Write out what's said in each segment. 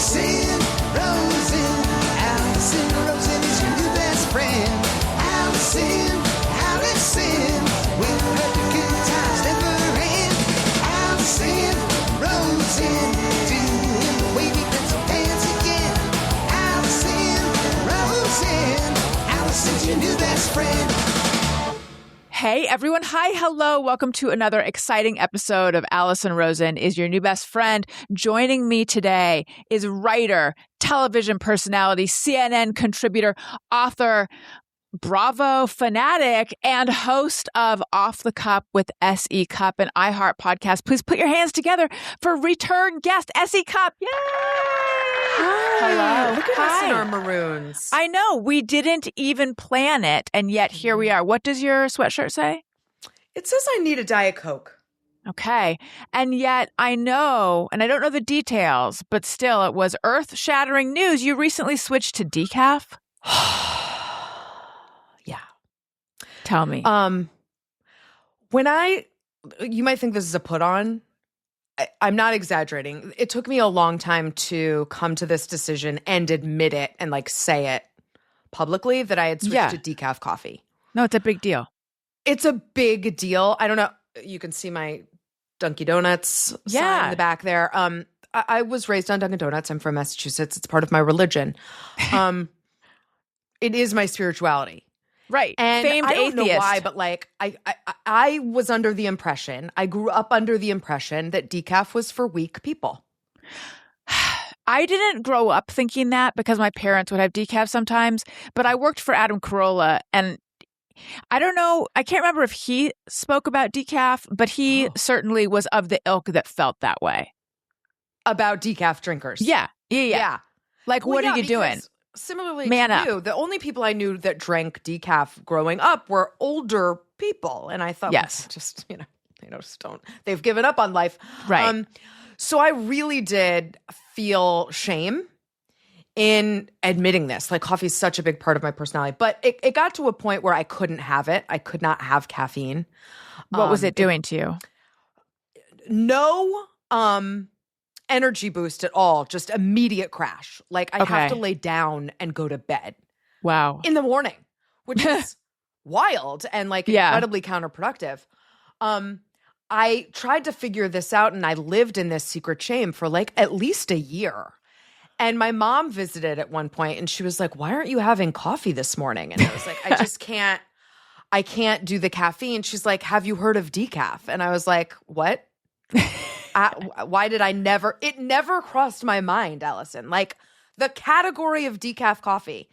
Allison Rosen. Allison Rosen is your new best friend. Allison, with her the good times never end. Allison Rosen, doing the wavy pencil dance again. Allison Rosen, Allison's your new best friend. Hey everyone. Hi. Hello. Welcome to another exciting episode of Allison Rosen is your new best friend. Joining me today is writer, television personality, CNN contributor, author, Bravo fanatic, and host of Off The Cupp with S.E Cupp, an iHeart podcast. Please put your hands together for return guest S.E Cupp. Yay! Hi. Hello. Look at us in our maroons. I know. We didn't even plan it, and yet here we are. What does your sweatshirt say? It says I need a Diet Coke. Okay. And yet I know, and I don't know the details, but still it was earth-shattering news. You recently switched to decaf? Yeah. Tell me. You might think this is a put on. I'm not exaggerating. It took me a long time to come to this decision and admit it and say it publicly that I had switched to decaf coffee. No, it's a big deal. It's a big deal. I don't know. You can see my Dunkin' Donuts sign in the back there. I was raised on Dunkin' Donuts. I'm from Massachusetts. It's part of my religion. It is my spirituality. Right. And famed I don't atheist. know why, but I was under the impression, I grew up under the impression that decaf was for weak people. I didn't grow up thinking that because my parents would have decaf sometimes, but I worked for Adam Carolla, and I don't know, I can't remember if he spoke about decaf, but he certainly was of the ilk that felt that way. About decaf drinkers. Yeah. Like, what are you doing? Similarly Man to up. you, the only people I knew that drank decaf growing up were older people. And I thought, yes, just don't. They've given up on life. Right. So I really did feel shame in admitting this. Coffee is such a big part of my personality. But it got to a point where I couldn't have it. I could not have caffeine. What was it doing to you? No energy boost at all, just immediate crash. I have to lay down and go to bed. Wow. In the morning, which is wild and incredibly counterproductive. I tried to figure this out, and I lived in this secret shame for at least a year. And my mom visited at one point, and she was like, "Why aren't you having coffee this morning?" And I was like, "I just can't. I can't do the caffeine." She's like, "Have you heard of decaf?" And I was like, "What?" Why did I never? It never crossed my mind, Allison. The category of decaf coffee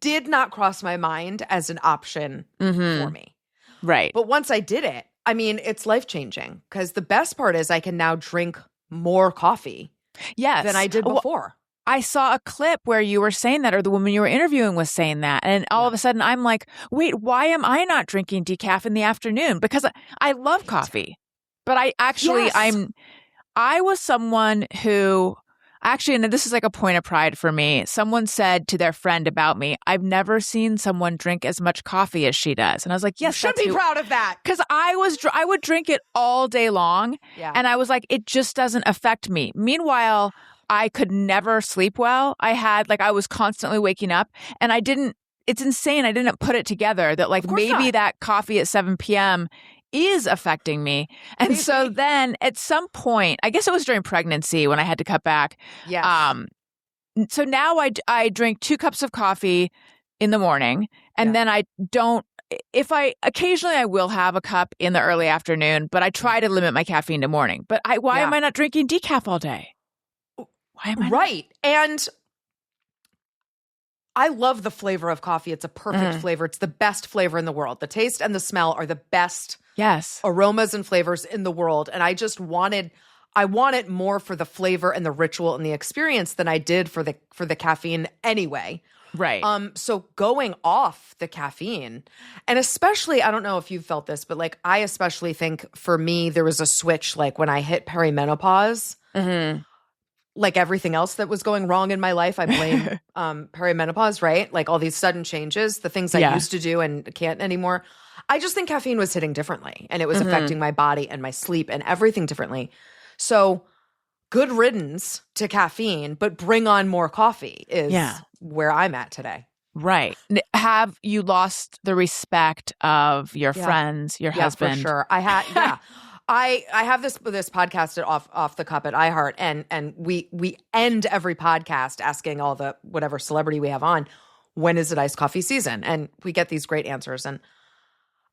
did not cross my mind as an option for me. Right. But once I did it, it's life-changing, because the best part is I can now drink more coffee than I did before. I saw a clip where you were saying that, or the woman you were interviewing was saying that. And all of a sudden I'm like, wait, why am I not drinking decaf in the afternoon? Because I love coffee. But I was someone who actually, and this is a point of pride for me, someone said to their friend about me, "I've never seen someone drink as much coffee as she does." And I was like, yes, you should be proud of that. Because I would drink it all day long. Yeah. And I was like, it just doesn't affect me. Meanwhile, I could never sleep well. I was constantly waking up, and it's insane. I didn't put it together that maybe that coffee at 7 p.m. is affecting me. And so then at some point, I guess it was during pregnancy when I had to cut back. Yes. So now I drink 2 cups of coffee in the morning, and then I don't, occasionally I will have a cup in the early afternoon, but I try to limit my caffeine to morning. But why am I not drinking decaf all day? Why am I right. And I love the flavor of coffee. It's a perfect flavor. It's the best flavor in the world. The taste and the smell are the best aromas and flavors in the world. And I just wanted more for the flavor and the ritual and the experience than I did for the caffeine anyway. Right. So going off the caffeine, and especially, I don't know if you've felt this, but I especially think for me, there was a switch when I hit perimenopause. Mm-hmm. Everything else that was going wrong in my life, I blame perimenopause, right? All these sudden changes, the things I used to do and can't anymore. I just think caffeine was hitting differently, and it was affecting my body and my sleep and everything differently. So good riddance to caffeine, but bring on more coffee is where I'm at today. Right. Have you lost the respect of your friends, your husband? For sure. I have this podcast at Off The Cupp at iHeart, and we end every podcast asking all the whatever celebrity we have on, when is it iced coffee season? And we get these great answers. And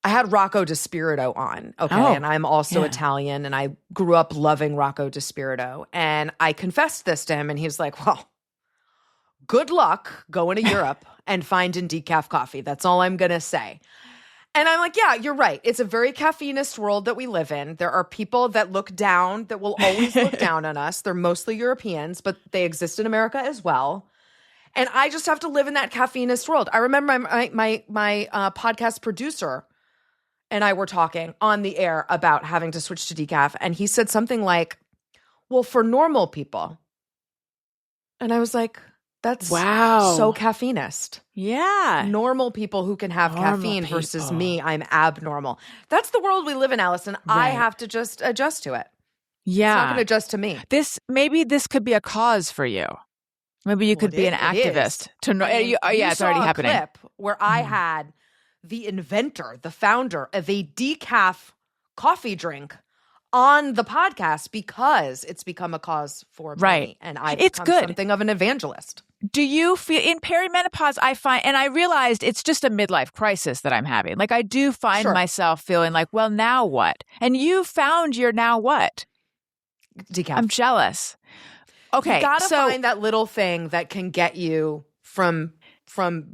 I had Rocco DiSpirito on, and I'm also Italian, and I grew up loving Rocco DiSpirito. And I confessed this to him, and he was like, well, good luck going to Europe and finding decaf coffee. That's all I'm going to say. And I'm like, yeah, you're right. It's a very caffeinist world that we live in. There are people that look down, that will always look down on us. They're mostly Europeans, but they exist in America as well. And I just have to live in that caffeinist world. I remember my podcast producer and I were talking on the air about having to switch to decaf. And he said something like, well, for normal people. And I was like, that's so caffeinist. Yeah. Normal people who can have caffeine versus me, I'm abnormal. That's the world we live in, Allison. Right. I have to just adjust to it. Yeah. It's not going to adjust to me. Maybe this could be a cause for you. Maybe you could be an activist. It's already happening. Clip where I had the inventor, the founder of a decaf coffee drink on the podcast because it's become a cause for me. And I've become something of an evangelist. Do you feel in perimenopause? I find, and I realized it's just a midlife crisis that I'm having. Like I do find myself feeling like, well, now what? And you found your now what? Decaf. I'm jealous. Okay, you gotta find that little thing that can get you from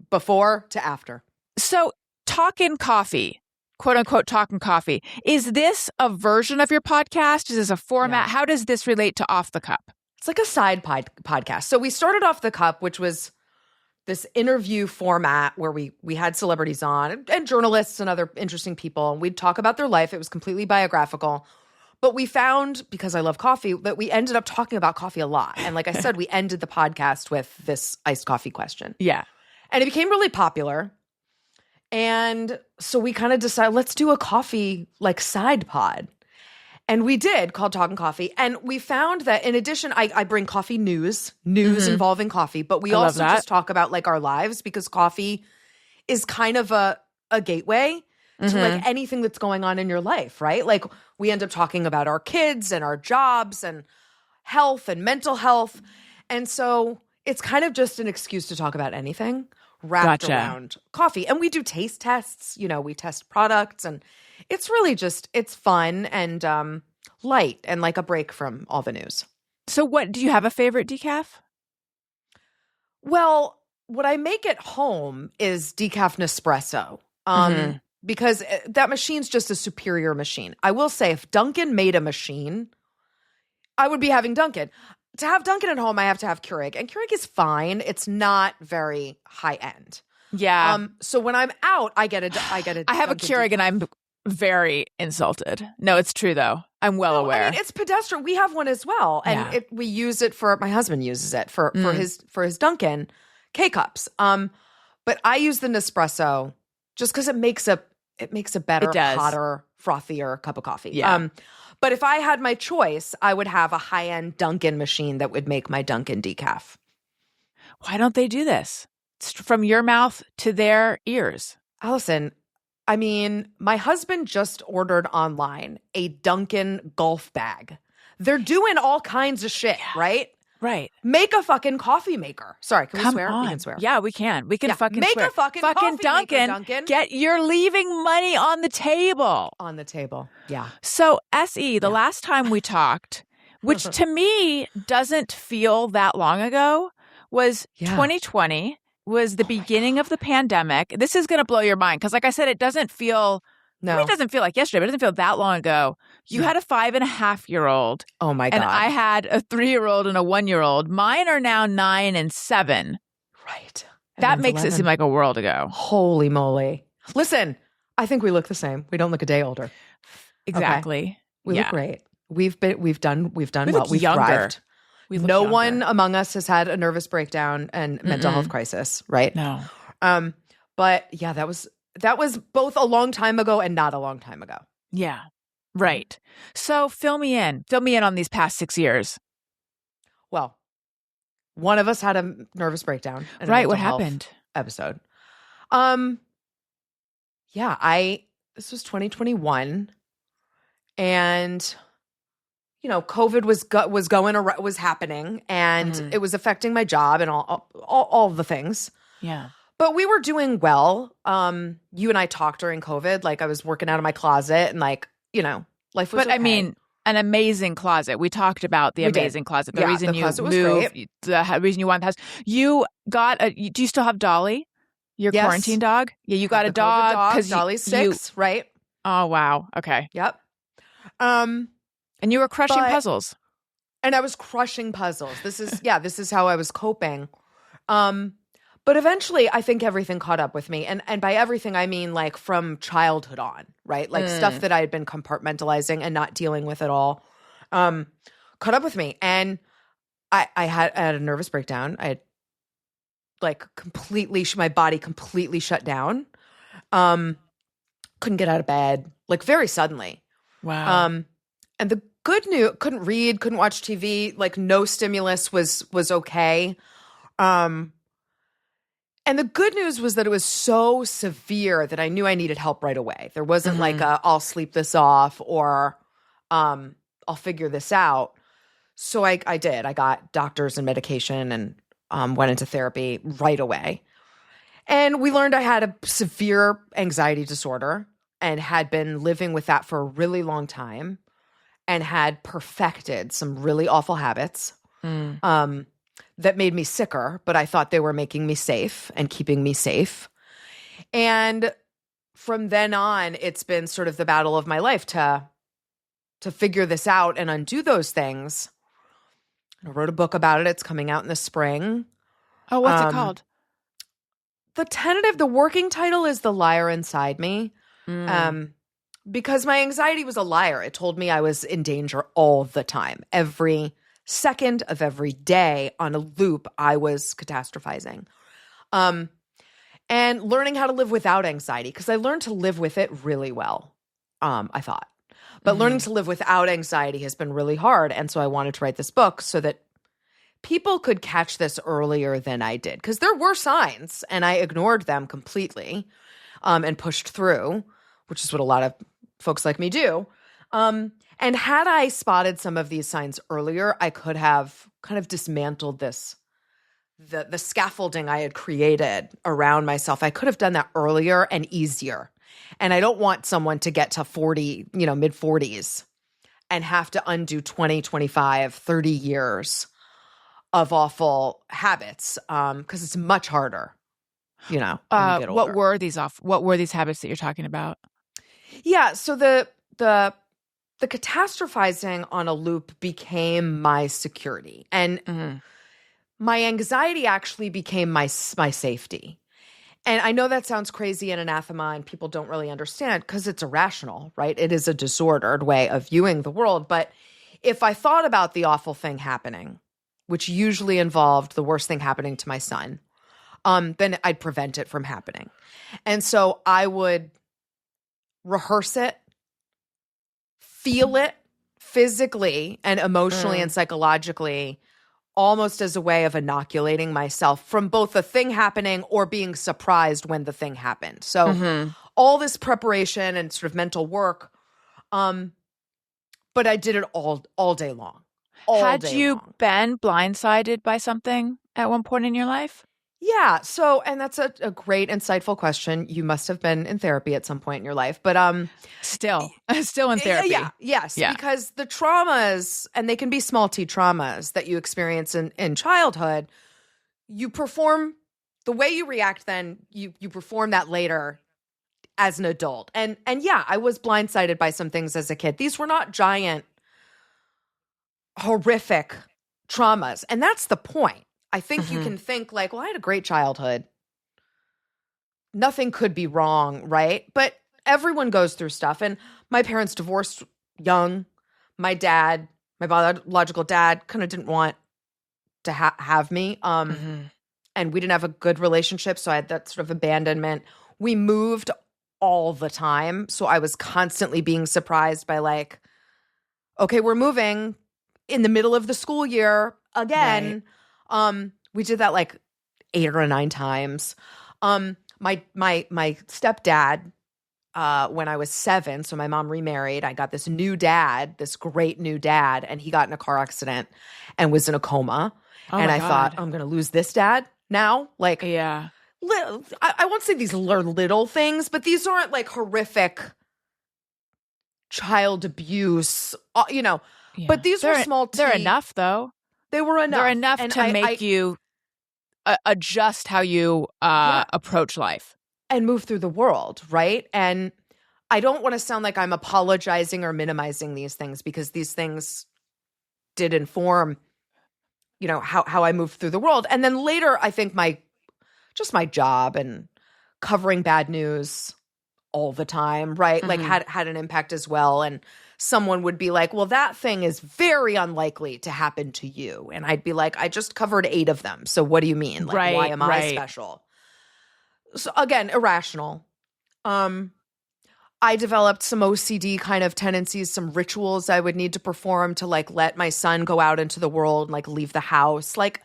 before to after. So, talking coffee, quote unquote, talking coffee. Is this a version of your podcast? Is this a format? Yeah. How does this relate to Off the Cupp? It's like a side podcast. So we started Off the Cupp, which was this interview format where we had celebrities on and journalists and other interesting people, and we'd talk about their life. It was completely biographical. But we found, because I love coffee, that we ended up talking about coffee a lot. And like I said, we ended the podcast with this iced coffee question. Yeah. And it became really popular. And so we kind of decided, let's do a coffee like side pod. And we did, called Talking Coffee. And we found that in addition, I bring coffee news involving coffee. But we also just talk about like our lives, because coffee is kind of a gateway to like anything that's going on in your life, right? Like we end up talking about our kids and our jobs and health and mental health. And so it's kind of just an excuse to talk about anything wrapped around coffee. And we do taste tests, we test products, and it's really just, it's fun and light and like a break from all the news. So do you have a favorite decaf? Well, what I make at home is decaf Nespresso. Because that machine's just a superior machine. I will say, if Dunkin' made a machine, I would be having Dunkin'. To have Dunkin' at home, I have to have Keurig. And Keurig is fine. It's not very high end. Yeah. So when I'm out, I get a I have a Keurig and I'm very insulted. No, it's true though. I'm well aware. I mean, it's pedestrian. We have one as well. And we use it my husband uses it for his Dunkin' K-Cups. But I use the Nespresso just because it makes a better, hotter, frothier cup of coffee. Yeah. But if I had my choice, I would have a high-end Dunkin' machine that would make my Dunkin' decaf. Why don't they do this? It's from your mouth to their ears. Allison, I mean, my husband just ordered online a Dunkin' golf bag. They're doing all kinds of shit, right? Right. Make a fucking coffee maker. Sorry, can we swear? On. We can swear. Yeah, we can. We can fucking make swear. A fucking coffee Dunkin', maker, Dunkin'. You're leaving money on the table. On the table. Yeah. So, S.E, the last time we talked, which to me doesn't feel that long ago, was 2020, was the beginning of the pandemic. This is going to blow your mind because, like I said, it doesn't feel... No. It doesn't feel like yesterday, but it doesn't feel that long ago. You had a 5.5-year-old. Oh my God. And I had a 3-year-old and a 1-year-old. Mine are now 9 and 7. Right. That makes 11. It seem like a world ago. Holy moly. Listen, I think we look the same. We don't look a day older. Exactly. Okay. We look great. We've done well. We've younger. Thrived. No younger. one among us has had a nervous breakdown and mental health crisis, right? No. But yeah, that was both a long time ago and not a long time ago. Yeah. Right. So fill me in on these past 6 years. well, one of us had a nervous breakdown. And right. What happened? Episode. This was 2021, and COVID was happening, and it was affecting my job and all the things. Yeah. But we were doing well. You and I talked during COVID. Like, I was working out of my closet, and life was okay. I mean, an amazing closet. We talked about the amazing closet. The reason you moved, the reason you wanted the house. You got do you still have Dolly? Your quarantine dog? Yeah, you got a dog because Dolly's 6, right? Oh, wow. Okay. Yep. And you were crushing puzzles. And I was crushing puzzles. This is how I was coping. But eventually I think everything caught up with me. And by everything, I mean like from childhood on, right? Like stuff that I had been compartmentalizing and not dealing with at all, caught up with me. And I had a nervous breakdown. I had my body completely shut down. Couldn't get out of bed, like very suddenly. Wow. And the good news, couldn't read, couldn't watch TV, like no stimulus was okay. And the good news was that it was so severe that I knew I needed help right away. There wasn't like I'll sleep this off or I'll figure this out. So I did. I got doctors and medication and went into therapy right away. And we learned I had a severe anxiety disorder and had been living with that for a really long time and had perfected some really awful habits that made me sicker, but I thought they were making me safe and keeping me safe. And from then on, it's been sort of the battle of my life to figure this out and undo those things. I wrote a book about it. It's coming out in the spring. Oh, what's it called? The working title is The Liar Inside Me. Because my anxiety was a liar. It told me I was in danger all the time. Every second of every day on a loop, I was catastrophizing. And learning how to live without anxiety, because I learned to live with it really well, I thought. But learning to live without anxiety has been really hard. And so I wanted to write this book so that people could catch this earlier than I did. Because there were signs, and I ignored them completely and pushed through, which is what a lot of folks like me do. And had I spotted some of these signs earlier, I could have kind of dismantled the scaffolding I had created around myself. I could have done that earlier and easier. And I don't want someone to get to 40, mid 40s and have to undo 20, 25, 30 years of awful habits because it's much harder, when you get older. What were these habits that you're talking about? Yeah, so the catastrophizing on a loop became my security, and my anxiety actually became my safety. And I know that sounds crazy and anathema, and people don't really understand because it's irrational, right? It is a disordered way of viewing the world. But if I thought about the awful thing happening, which usually involved the worst thing happening to my son, then I'd prevent it from happening. And so I would rehearse it, feel it physically and emotionally and psychologically, almost as a way of inoculating myself from both the thing happening or being surprised when the thing happened. So all this preparation and sort of mental work, but I did it all day long. Had you been blindsided by something at one point in your life? Yeah. So, and that's a great, insightful question. You must have been in therapy at some point in your life, but still in therapy. Yeah. Yes. Yeah. Because the traumas, and they can be small t traumas that you experience in childhood, you perform the way you react. Then you perform that later as an adult. And yeah, I was blindsided by some things as a kid. These were not giant, horrific traumas, and that's the point. I think you can think like, well, I had a great childhood. Nothing could be wrong, right? But everyone goes through stuff. And my parents divorced young. My biological dad, kind of didn't want to have me. And we didn't have a good relationship, so I had that sort of abandonment. We moved all the time, so I was constantly being surprised by like, okay, we're moving in the middle of the school year. again. We did that like 8 or 9 times. My stepdad, when I was 7, so my mom remarried, I got this great new dad, and he got in a car accident and was in a coma. And I thought, I'm going to lose this dad now. Like, yeah. I won't say these are little things, but these aren't like horrific child abuse, Yeah. But these were small They're enough, though. They were enough. They're enough to make you adjust how you approach life. And move through the world, right? And I don't want to sound like I'm apologizing or minimizing these things, because these things did inform, how I moved through the world. And then later, I think my job and covering bad news all the time, right? Like had an impact as well. And someone would be like, well, that thing is very unlikely to happen to you. And I'd be like, I just covered 8 of them. So what do you mean? Like, why am I special? So again, irrational. I developed some OCD kind of tendencies, some rituals I would need to perform to like let my son go out into the world and like leave the house, like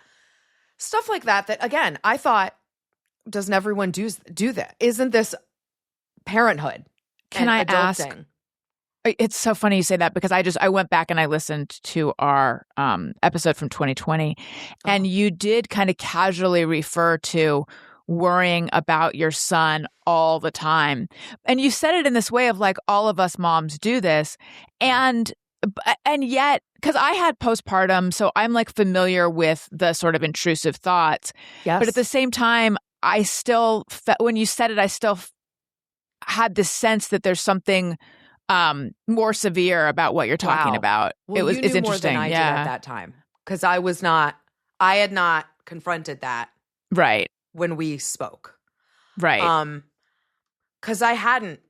stuff like that. That again, I thought, doesn't everyone do that? Isn't this parenthood? Can I ask? It's so funny you say that, because I went back and I listened to our episode from 2020, and you did kind of casually refer to worrying about your son all the time. And you said it in this way of like, all of us moms do this. And yet, because I had postpartum, so I'm like familiar with the sort of intrusive thoughts. Yes. But at the same time, I still, when you said it, I still had this sense that there's something more severe about what you're talking about. Well, it's interesting. More than I did at that time, because I had not confronted that. Right. When we spoke. Right. Because I hadn't,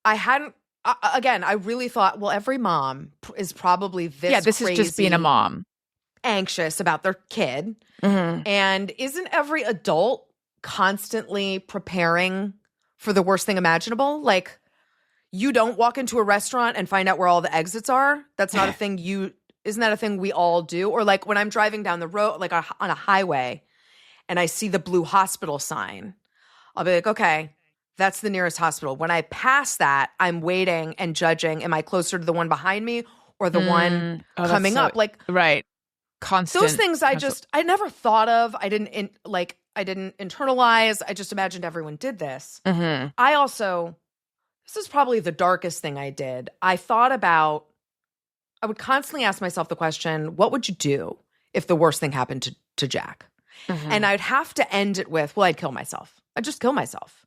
again, I really thought, well, every mom is probably this is just being a mom. Anxious about their kid. Mm-hmm. And isn't every adult constantly preparing for the worst thing imaginable? Like, you don't walk into a restaurant and find out where all the exits are. That's not a thing isn't that a thing we all do? Or like when I'm driving down the road, like on a highway, and I see the blue hospital sign, I'll be like, okay, that's the nearest hospital. When I pass that, I'm waiting and judging, am I closer to the one behind me or the one coming up? Like, right. Constant. Those things I never thought of. I didn't internalize. I just imagined everyone did this. Mm-hmm. This is probably the darkest thing I did. I would constantly ask myself the question, what would you do if the worst thing happened to Jack? Mm-hmm. And I'd have to end it with, well, I'd kill myself. I'd just kill myself.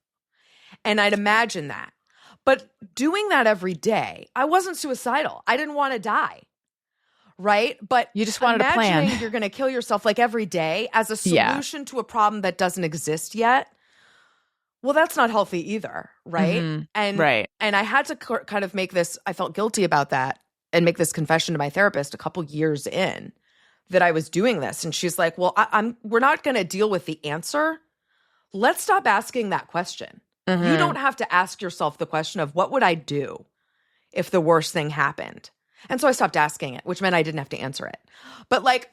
And I'd imagine that. But doing that every day, I wasn't suicidal. I didn't want to die. Right? But you just wanted a plan. Imagining you're going to kill yourself like every day as a solution to a problem that doesn't exist yet. Well, that's not healthy either. Right? Mm-hmm. And I had to kind of make this, I felt guilty about that and make this confession to my therapist a couple years in, that I was doing this. And she's like, well, we're not going to deal with the answer. Let's stop asking that question. Mm-hmm. You don't have to ask yourself the question of what would I do if the worst thing happened? And so I stopped asking it, which meant I didn't have to answer it. But like,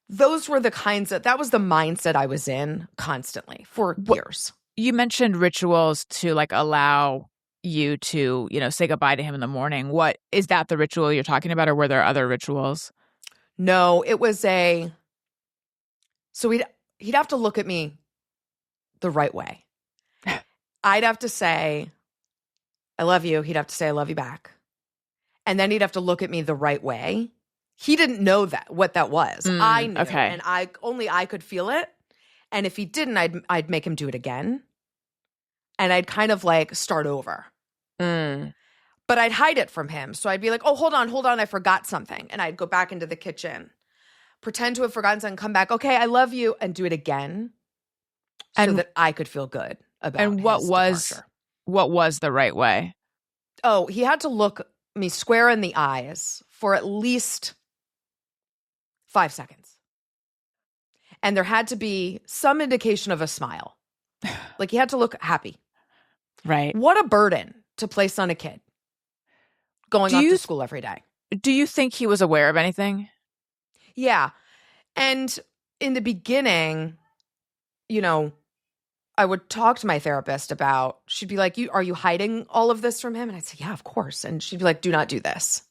those were that was the mindset I was in constantly for years. You mentioned rituals to like allow you to, say goodbye to him in the morning. What is that the ritual you're talking about, or were there other rituals? No, it was so he'd have to look at me the right way. I'd have to say, I love you. He'd have to say, I love you back. And then he'd have to look at me the right way. He didn't know what that was. I knew. Okay. And I could feel it. And if he didn't, I'd make him do it again. And I'd kind of like start over. But I'd hide it from him. So I'd be like, oh, hold on, I forgot something. And I'd go back into the kitchen, pretend to have forgotten something, come back, okay, I love you, and do it again so that I could feel good about And what was the right way? Oh, he had to look me square in the eyes for at least 5 seconds. And there had to be some indication of a smile. Like, he had to look happy. Right. What a burden to place on a kid going off to school every day. Do you think he was aware of anything? Yeah. And in the beginning, you know, I would talk to my therapist about, she'd be like, are you hiding all of this from him? And I'd say, yeah, of course. And she'd be like, do not do this.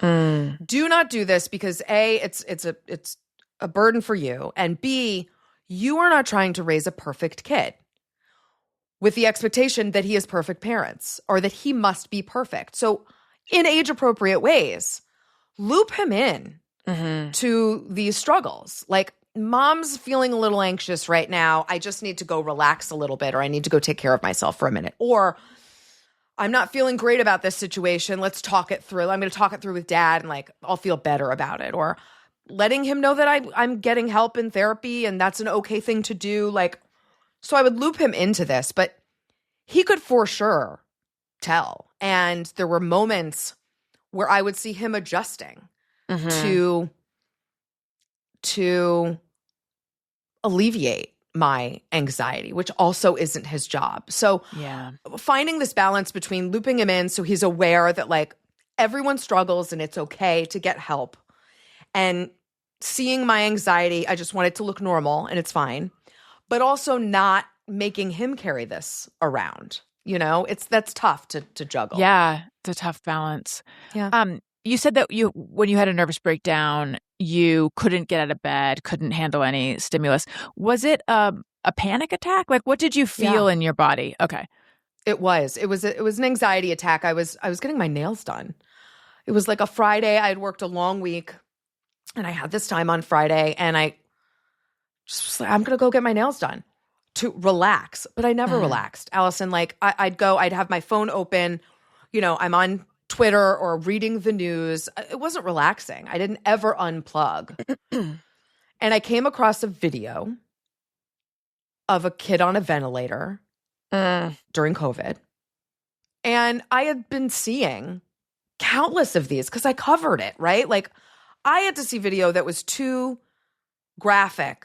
Do not do this because A, it's a burden for you. And B, you are not trying to raise a perfect kid with the expectation that he has perfect parents or that he must be perfect. So in age appropriate ways, loop him in to these struggles. Like, mom's feeling a little anxious right now. I just need to go relax a little bit, or I need to go take care of myself for a minute. Or I'm not feeling great about this situation. Let's talk it through. I'm going to talk it through with dad and like, I'll feel better about it. Or letting him know that I'm getting help in therapy and that's an okay thing to do. Like, so I would loop him into this, but he could for sure tell. And there were moments where I would see him adjusting to alleviate my anxiety, which also isn't his job. So finding this balance between looping him in so he's aware that like everyone struggles and it's okay to get help, and seeing my anxiety, I just want it to look normal and it's fine, but also not making him carry this around. You know, that's tough to juggle. Yeah, it's a tough balance. Yeah. You said that when you had a nervous breakdown, you couldn't get out of bed, couldn't handle any stimulus. Was it a panic attack? Like, what did you feel in your body? Okay. It was an anxiety attack. I was getting my nails done. It was like a Friday. I had worked a long week and I had this time on Friday, and I just was like, I'm going to go get my nails done to relax. But I never relaxed, Allison. Like I'd have my phone open, you know, I'm on Twitter or reading the news. It wasn't relaxing. I didn't ever unplug. And I came across a video of a kid on a ventilator during COVID. And I had been seeing countless of these because I covered it, right? Like, I had to see video that was too graphic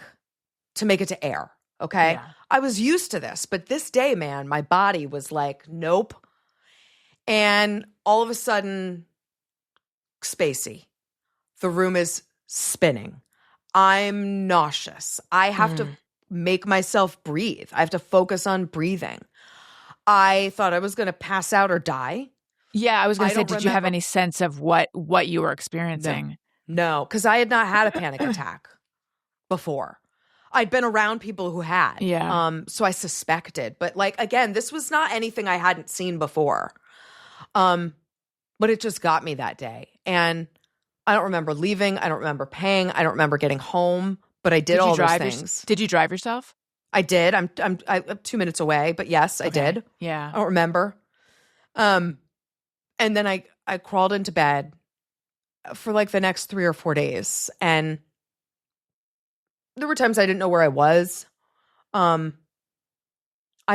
to make it to air, okay? Yeah. I was used to this, but this day, man, my body was like, nope. And all of a sudden, spacey. The room is spinning. I'm nauseous. I have to make myself breathe. I have to focus on breathing. I thought I was going to pass out or die. Yeah, I was going to say, did you have any sense of what you were experiencing? No, because I had not had a panic attack before. I'd been around people who had. Yeah. So I suspected. But like, again, this was not anything I hadn't seen before. But it just got me that day. And I don't remember leaving. I don't remember paying. I don't remember getting home. But I did all those things. Did you drive yourself? I did. I'm 2 minutes away. But yes, I did. Yeah. I don't remember. And then I crawled into bed for like the next 3 or 4 days. And there were times I didn't know where I was. I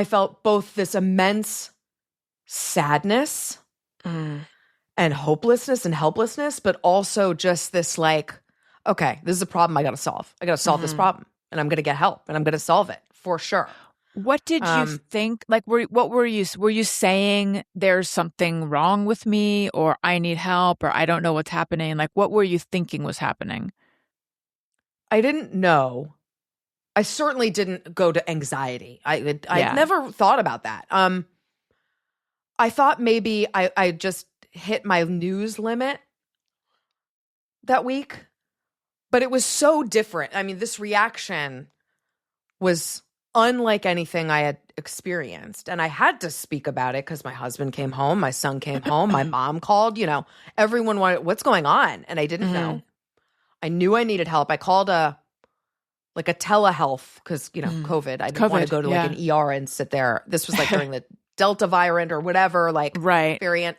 felt both this immense sadness and hopelessness and helplessness, but also just this like, okay, this is a problem I got to solve. I got to solve this problem, and I'm going to get help, and I'm going to solve it for sure. What did you think? Like, what were you saying? There's something wrong with me, or I need help, or I don't know what's happening. Like, what were you thinking was happening? I didn't know. I certainly didn't go to anxiety. I never thought about that. I thought maybe I just hit my news limit that week, but it was so different. I mean, this reaction was unlike anything I had experienced. And I had to speak about it because my husband came home, my son came home, my mom called, you know, everyone wanted, what's going on? And I didn't know. I knew I needed help. I called a telehealth because, you know, COVID. I didn't want to go to like an ER and sit there. This was like during the Delta variant or whatever, like variant.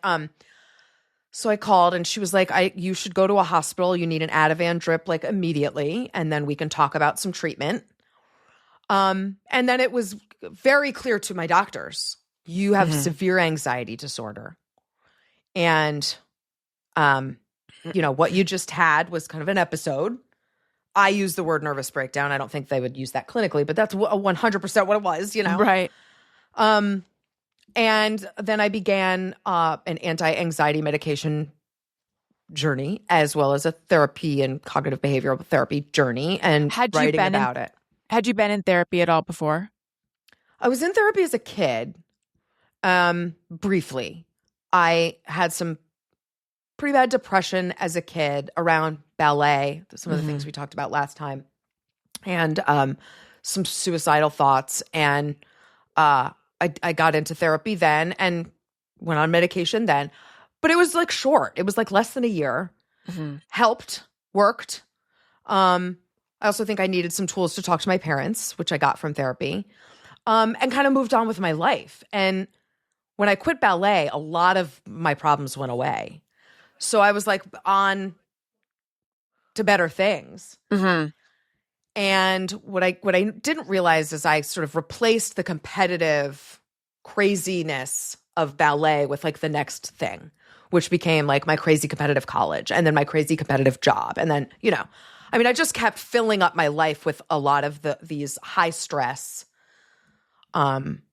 So I called and she was like, you should go to a hospital. You need an Ativan drip like immediately. And then we can talk about some treatment. And then it was very clear to my doctors, you have severe anxiety disorder. And, you know, what you just had was kind of an episode. I use the word nervous breakdown. I don't think they would use that clinically, but that's 100% what it was, you know? Right. And then I began an anti-anxiety medication journey as well as a therapy and cognitive behavioral therapy journey and writing about it. Had you been in therapy at all before? I was in therapy as a kid, briefly. I had some pretty bad depression as a kid around ballet, some of the things we talked about last time, and some suicidal thoughts. And I got into therapy then and went on medication then. But it was like short. It was like less than a year. Helped, worked. I also think I needed some tools to talk to my parents, which I got from therapy, and kind of moved on with my life. And when I quit ballet, a lot of my problems went away. So I was like on to better things. And what I didn't realize is I sort of replaced the competitive craziness of ballet with like the next thing, which became like my crazy competitive college and then my crazy competitive job. And then, I just kept filling up my life with a lot of these high stress, putting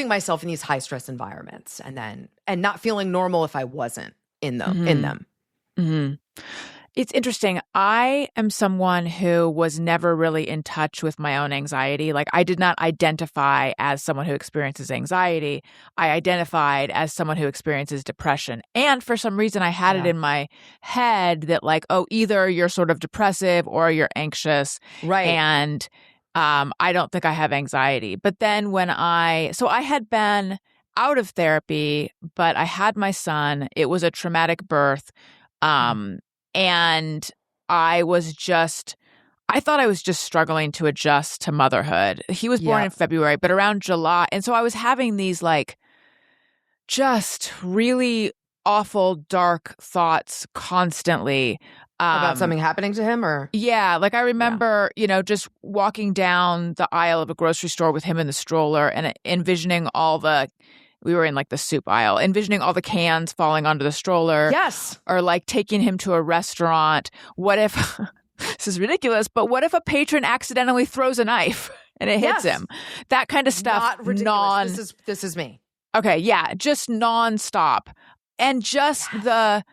myself in these high stress environments and not feeling normal if I wasn't in them. It's interesting. I am someone who was never really in touch with my own anxiety. Like I did not identify as someone who experiences anxiety. I identified as someone who experiences depression. And for some reason, I had it in my head that like, oh, either you're sort of depressive or you're anxious. Right. And I don't think I have anxiety. But then so I had been out of therapy, but I had my son. It was a traumatic birth. And I thought I was just struggling to adjust to motherhood. He was born in February, but around July. And so I was having these like just really awful, dark thoughts constantly. About something happening to him or? Yeah. Like I remember, just walking down the aisle of a grocery store with him in the stroller and envisioning we were in like the soup aisle, envisioning all the cans falling onto the stroller. Yes. Or like taking him to a restaurant. What if, this is ridiculous, but what if a patron accidentally throws a knife and it hits him? That kind of stuff. Not ridiculous. This is me. Okay. Yeah. Just nonstop. And just the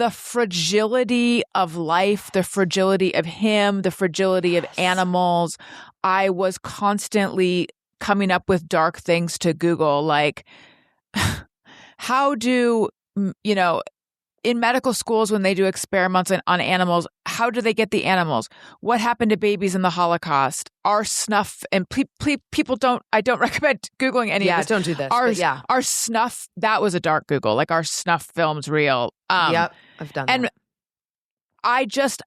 fragility of life, the fragility of him, the fragility of animals. I was constantly coming up with dark things to Google, like how do, in medical schools when they do experiments on animals, how do they get the animals? What happened to babies in the Holocaust? Our snuff, and people I don't recommend Googling any of this. Yeah, don't do this. Our snuff, that was a dark Google, like our snuff film's real. Yep, I've done that. And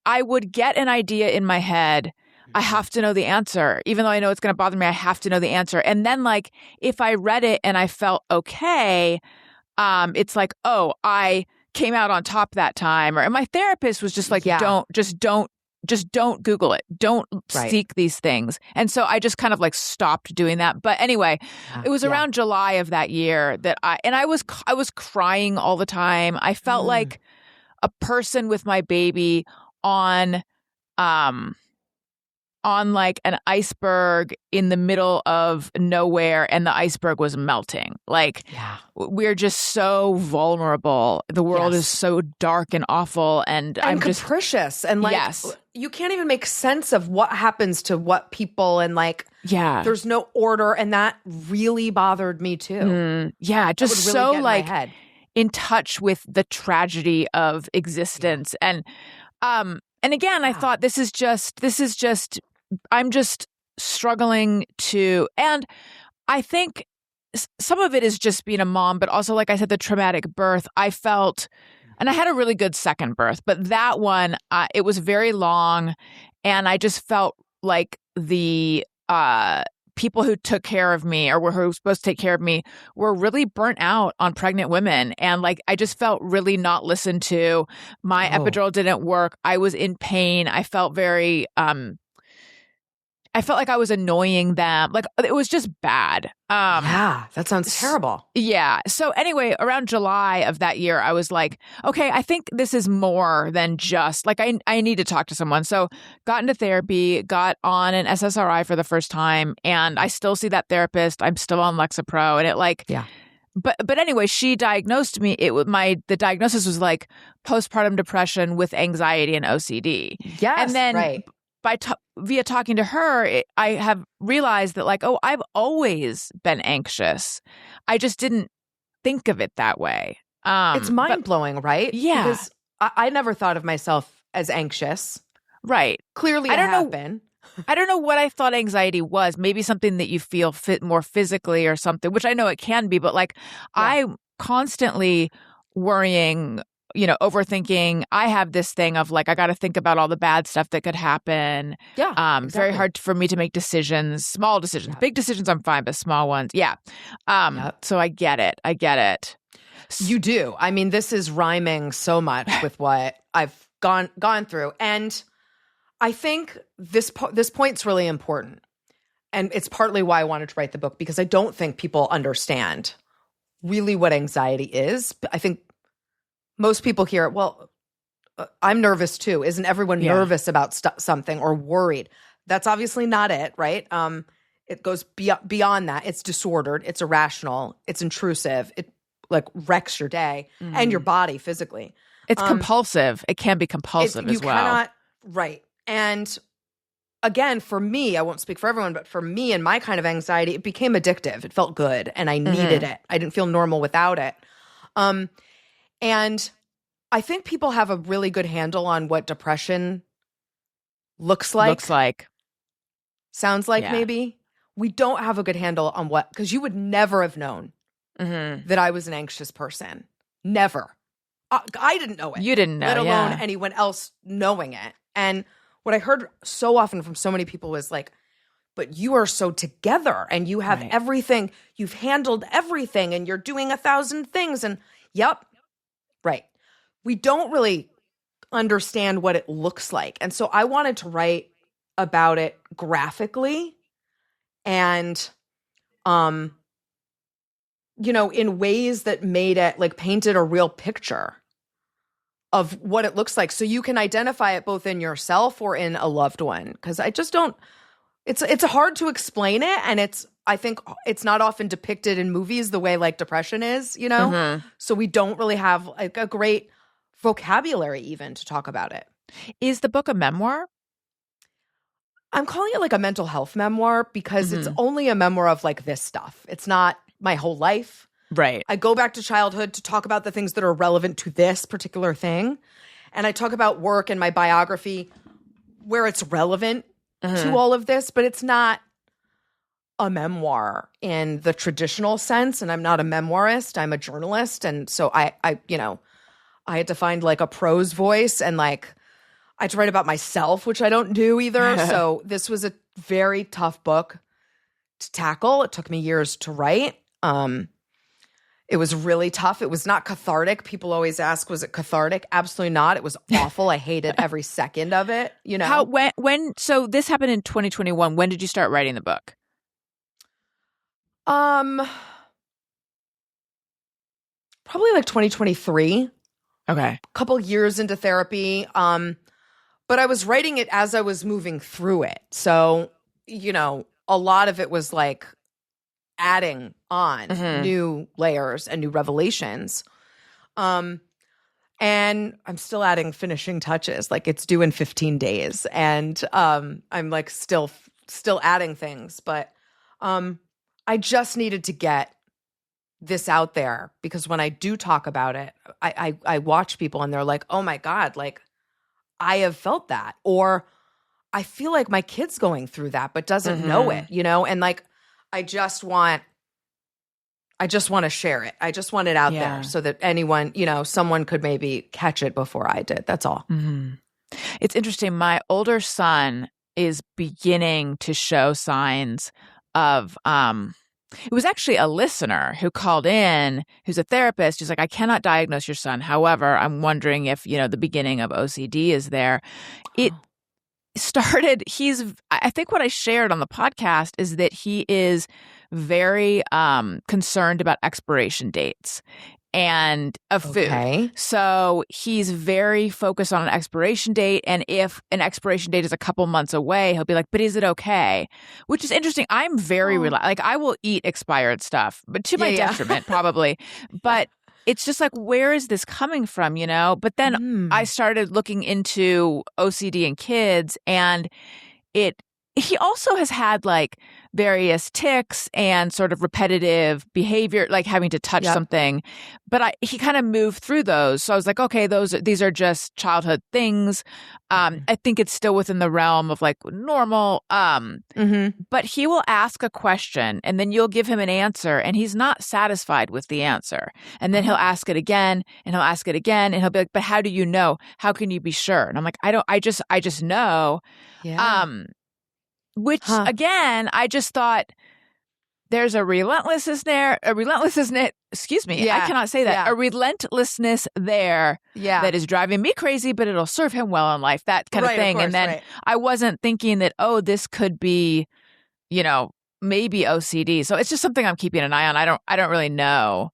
I would get an idea in my head. I have to know the answer. Even though I know it's going to bother me, I have to know the answer. And then like, if I read it and I felt okay, it's like, oh, I came out on top that time. And my therapist was just like, don't Google it. Don't seek these things. And so I just kind of like stopped doing that. But anyway, it was around July of that year that I was crying all the time. I felt like a person with my baby on like an iceberg in the middle of nowhere, and the iceberg was melting. Like we're just so vulnerable. The world is so dark and awful, and I'm capricious, and like you can't even make sense of what happens to what people, and like there's no order, and that really bothered me too. Just really so like in touch with the tragedy of existence, and again, I thought this is just. I'm just struggling to, and I think some of it is just being a mom, but also, like I said, the traumatic birth. I felt, and I had a really good second birth, but that one, it was very long, and I just felt like the people who took care of me, or who were supposed to take care of me, were really burnt out on pregnant women. And like, I just felt really not listened to. My epidural didn't work. I was in pain. I felt very, I felt like I was annoying them. Like it was just bad. That sounds terrible. Yeah. So anyway, around July of that year, I was like, okay, I think this is more than just like, I need to talk to someone. So got into therapy, got on an SSRI for the first time, and I still see that therapist. I'm still on Lexapro, and it like, But anyway, she diagnosed me. The diagnosis was like postpartum depression with anxiety and OCD. Yes, and then right. Via talking to her, I have realized that like, oh, I've always been anxious. I just didn't think of it that way. It's mind blowing, right? Yeah, because I never thought of myself as anxious. Right. Clearly, I have been. I don't know what I thought anxiety was. Maybe something that you feel more physically or something, which I know it can be. But like, I'm constantly worrying, overthinking. I have this thing of like, I got to think about all the bad stuff that could happen. Yeah. Exactly. Very hard for me to make decisions, small decisions. Big decisions, I'm fine, but small ones. Yeah. So I get it. You do. I mean, this is rhyming so much with what I've gone through. And I think this point's really important. And it's partly why I wanted to write the book, because I don't think people understand really what anxiety is. I think most people hear, well, I'm nervous too. Isn't everyone nervous about something or worried? That's obviously not it, right? It goes beyond that. It's disordered. It's irrational. It's intrusive. It like wrecks your day and your body physically. It's compulsive. It can be compulsive as well. Right. And again, for me, I won't speak for everyone, but for me and my kind of anxiety, it became addictive. It felt good and I needed it. I didn't feel normal without it. And I think people have a really good handle on what depression looks like. Sounds like maybe. We don't have a good handle on because you would never have known that I was an anxious person. Never. I didn't know it. You didn't know, let alone anyone else knowing it. And what I heard so often from so many people was like, but you are so together and you have everything. You've handled everything and you're doing 1,000 things. And yep, right. We don't really understand what it looks like. And so I wanted to write about it graphically and, in ways that made it like painted a real picture of what it looks like. So you can identify it both in yourself or in a loved one. Because I just don't, it's hard to explain it. And I think it's not often depicted in movies the way like depression is, So we don't really have like a great vocabulary even to talk about it. Is the book a memoir? I'm calling it like a mental health memoir because it's only a memoir of like this stuff. It's not my whole life. Right. I go back to childhood to talk about the things that are relevant to this particular thing. And I talk about work and my biography where it's relevant to all of this, but it's not a memoir in the traditional sense. And I'm not a memoirist. I'm a journalist. And so I had to find like a prose voice and like I had to write about myself, which I don't do either. So this was a very tough book to tackle. It took me years to write. It was really tough. It was not cathartic. People always ask, was it cathartic? Absolutely not. It was awful. I hated every second of it, So this happened in 2021. When did you start writing the book? Probably like 2023. Okay. A couple years into therapy. But I was writing it as I was moving through it. So, a lot of it was like adding on new layers and new revelations. And I'm still adding finishing touches. Like it's due in 15 days. And I'm like still adding things. But I just needed to get this out there because when I do talk about it, I watch people and they're like, oh my God, like I have felt that. Or I feel like my kid's going through that, but doesn't know it, And like, I just want to share it. I just want it out there so that anyone, someone could maybe catch it before I did. That's all. It's interesting. My older son is beginning to show signs of, it was actually a listener who called in, who's a therapist. He's like, I cannot diagnose your son. However, I'm wondering if, the beginning of OCD is there. It started, I think what I shared on the podcast is that he is very concerned about expiration dates. and of food. Okay. So he's very focused on an expiration date. And if an expiration date is a couple months away, he'll be like, but is it okay? Which is interesting. I'm very like I will eat expired stuff, but to my detriment probably. But it's just like, where is this coming from, you know? But then I started looking into OCD in kids, and he also has had like various tics and sort of repetitive behavior, like having to touch something. But he kind of moved through those. So I was like, okay, these are just childhood things. I think it's still within the realm of like normal. But he will ask a question and then you'll give him an answer and he's not satisfied with the answer. And then he'll ask it again and he'll ask it again and he'll be like, but how do you know? How can you be sure? And I'm like, I just know. Yeah. Which again, I just thought there's a relentlessness there, excuse me, I cannot say that. A relentlessness there that is driving me crazy, but it'll serve him well in life, that kind of thing. Course, and then I wasn't thinking that, this could be, you know, maybe OCD. So it's just something I'm keeping an eye on. I don't really know.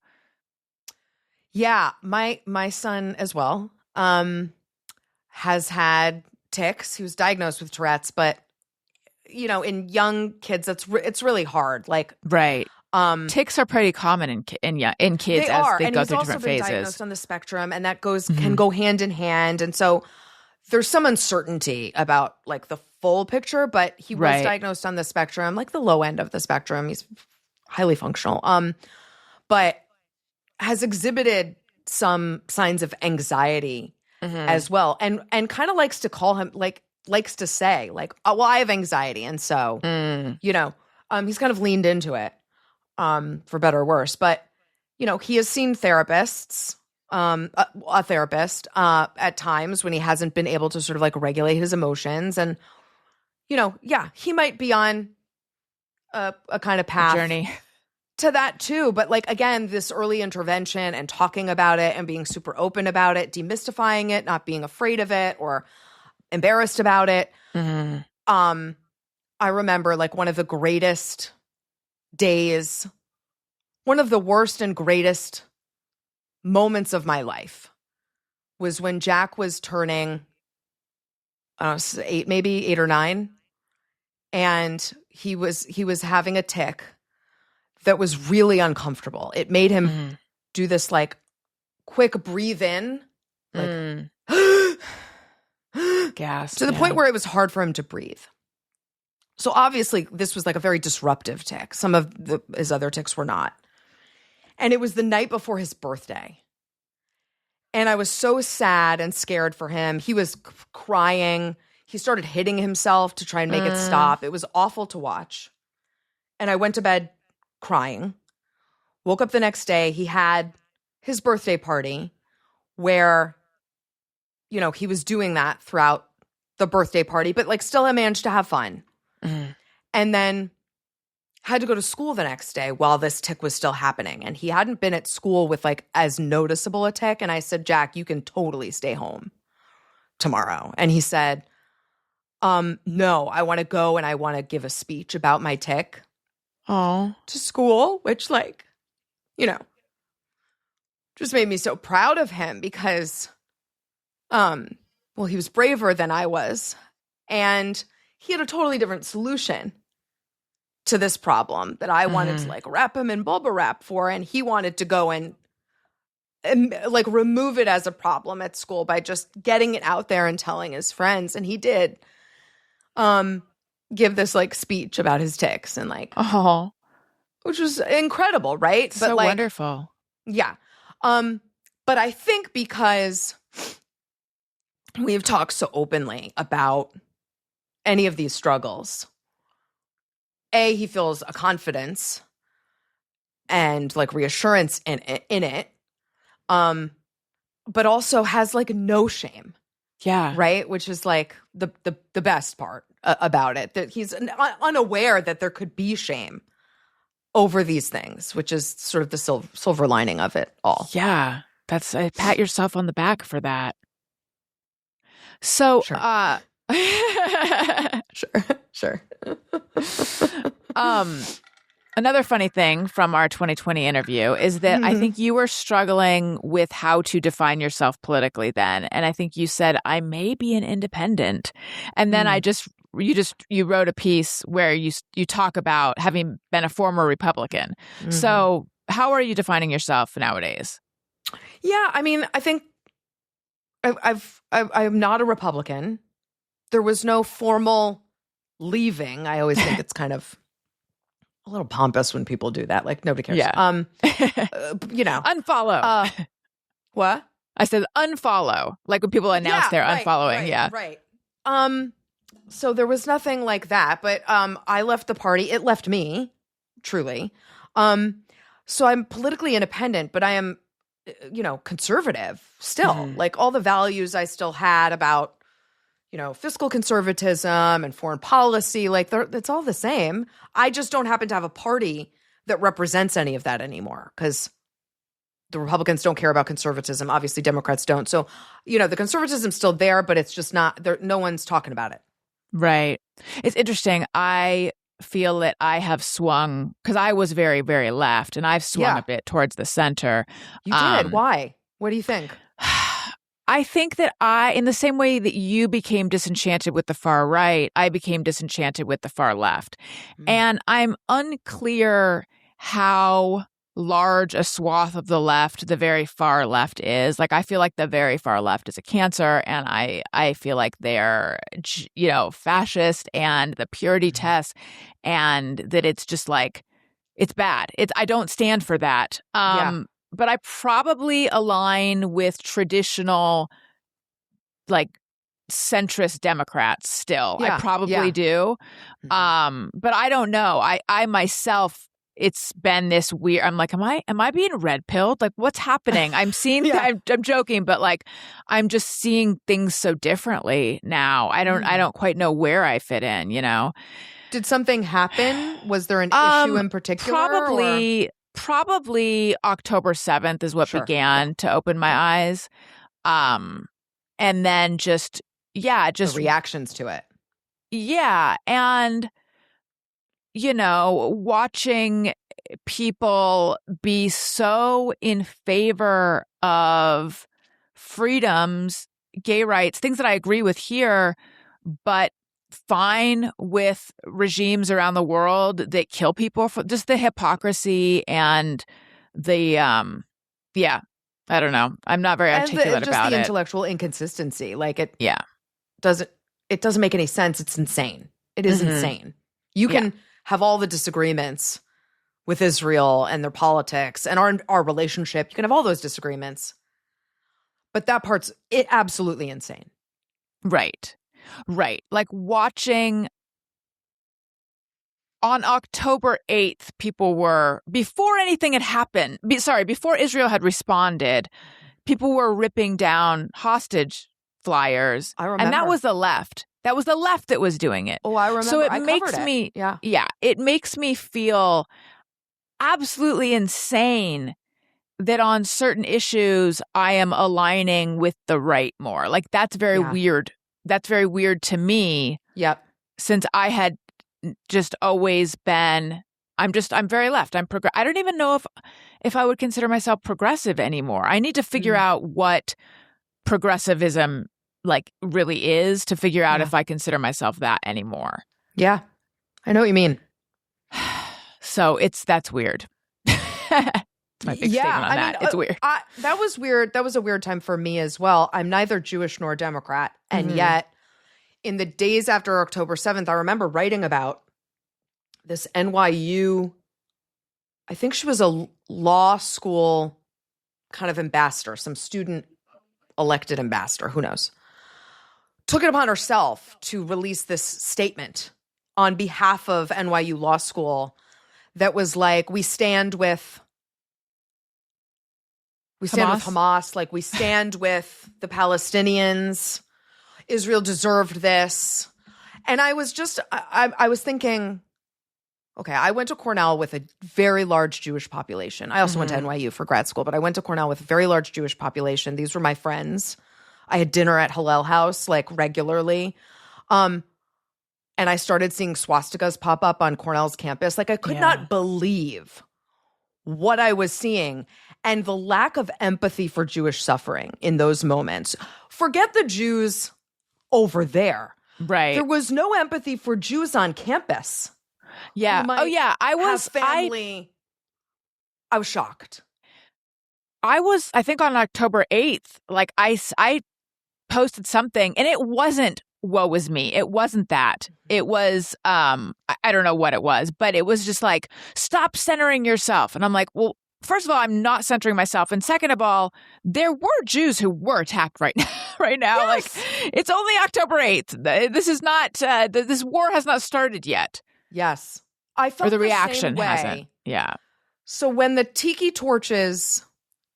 Yeah, my son as well has had tics. He was diagnosed with Tourette's, but you know, in young kids, it's really hard. Like, tics are pretty common in kids as they go through different phases. He's also been diagnosed on the spectrum, and that can go hand in hand. And so there's some uncertainty about like the full picture, but he was diagnosed on the spectrum, like the low end of the spectrum. He's highly functional, but has exhibited some signs of anxiety as well, and kind of likes to call him likes to say like, oh, well, I have anxiety. And so, you know, he's kind of leaned into it, for better or worse, but you know, he has seen therapists, a therapist, at times when he hasn't been able to sort of like regulate his emotions. And, you know, he might be on a kind of path journey to that too. But like, again, this early intervention and talking about it and being super open about it, demystifying it, not being afraid of it or embarrassed about it. I remember like one of the greatest days, one of the worst and greatest moments of my life was when Jack was turning, eight or nine. And he was having a tic that was really uncomfortable. It made him do this like quick breathe in, like gas to the point where it was hard for him to breathe. So obviously this was like a very disruptive tic. Some of his other tics were not. And it was the night before his birthday. And I was so sad and scared for him. He was crying. He started hitting himself to try and make it stop. It was awful to watch. And I went to bed crying. Woke up the next day. He had his birthday party where, you know, he was doing that throughout the birthday party, but like still I managed to have fun. And then had to go to school the next day while this tic was still happening. And he hadn't been at school with like as noticeable a tic. And I said, Jack, you can totally stay home tomorrow. And he said, no, I want to go and I want to give a speech about my tic to school, which like, you know, just made me so proud of him because well, he was braver than I was, and he had a totally different solution to this problem that I wanted to like wrap him in bubble wrap for, and he wanted to go and like remove it as a problem at school by just getting it out there and telling his friends. And he did give this like speech about his tics and like, which was incredible, right? So but, like, wonderful. Yeah. But I think because we've talked so openly about any of these struggles, he feels a confidence and like reassurance in it, but also has like no shame. Yeah. Right. Which is like the best part about it, that he's unaware that there could be shame over these things, which is sort of the silver lining of it all. Yeah. That's pat yourself on the back for that. So, Sure. Sure. Another funny thing from our 2020 interview is that I think you were struggling with how to define yourself politically then. And I think you said, I may be an independent. And then you wrote a piece where you talk about having been a former Republican. So how are you defining yourself nowadays? Yeah, I mean, I think I'm not a Republican. There was no formal leaving. I always think it's kind of a little pompous when people do that. Like, nobody cares. Yeah. Unfollow. What? I said unfollow. Like when people announce they're unfollowing. Right. So there was nothing like that, but I left the party. It left me, truly. So I'm politically independent, but I am, conservative still. Like all the values I still had about, fiscal conservatism and foreign policy, like it's all the same. I just don't happen to have a party that represents any of that anymore because the Republicans don't care about conservatism. Obviously, Democrats don't. So, the conservatism's still there, but it's just not there. No one's talking about it. Right. It's interesting. I feel that I have swung because I was very, very left and I've swung a bit towards the center. You did. Why? What do you think? I think that in the same way that you became disenchanted with the far right, I became disenchanted with the far left. And I'm unclear how large a swath of the left, the very far left is. Like, I feel like the very far left is a cancer, and I feel like they're, fascist and the purity test, and that it's just like, it's bad. I don't stand for that. But I probably align with traditional, like, centrist Democrats still. I probably do. But I don't know. I myself, it's been this weird. I'm like, am I being red pilled? Like, what's happening? I'm seeing, I'm joking, but like, I'm just seeing things so differently now. I don't quite know where I fit in, Did something happen? Was there an issue in particular? Probably October 7th is what began to open my eyes. And then just the reactions to it. Yeah. And, watching people be so in favor of freedoms, gay rights, things that I agree with here, but fine with regimes around the world that kill people for just the hypocrisy and the I don't know. I'm not very articulate about the intellectual inconsistency. Like it doesn't make any sense. It's insane. It is insane. You can have all the disagreements with Israel and their politics and our relationship. You can have all those disagreements. But that part's absolutely insane. Right. Like watching on October 8th, people were, before anything had happened, before Israel had responded, people were ripping down hostage flyers. I remember. And that was the left. That was the left that was doing it. Oh, I remember. So it makes me feel absolutely insane that on certain issues I am aligning with the right more. Like that's very weird. That's very weird to me. Yep. Since I had just always been, I'm very left. I don't even know if I would consider myself progressive anymore. I need to figure out what progressivism like really is to figure out if I consider myself that anymore. Yeah. I know what you mean. So that's weird. My big statement on that. It's weird. That was weird. That was a weird time for me as well. I'm neither Jewish nor Democrat. And yet, in the days after October 7th, I remember writing about this NYU, I think she was a law school kind of ambassador, some student elected ambassador, who knows, took it upon herself to release this statement on behalf of NYU Law School that was like, we stand with Hamas, like we stand with the Palestinians. Israel deserved this. And I was just, I was thinking, okay, I went to Cornell with a very large Jewish population. I also went to NYU for grad school, but I went to Cornell with a very large Jewish population. These were my friends. I had dinner at Hillel House like regularly. and I started seeing swastikas pop up on Cornell's campus. Like I could not believe what I was seeing and the lack of empathy for Jewish suffering in those moments. Forget the Jews over there. Right. There was no empathy for Jews on campus. Yeah. Oh yeah. I was shocked. I think on October 8th, like I posted something and it wasn't woe is me. It wasn't that. It was, I don't know what it was, but it was just like, stop centering yourself. And I'm like, well, first of all, I'm not centering myself. And second of all, there were Jews who were attacked right now. Yes. Like it's only October 8th. This is not, this war has not started yet. Yes. I felt or the the reaction same way. hasn't. Yeah. So when the tiki torches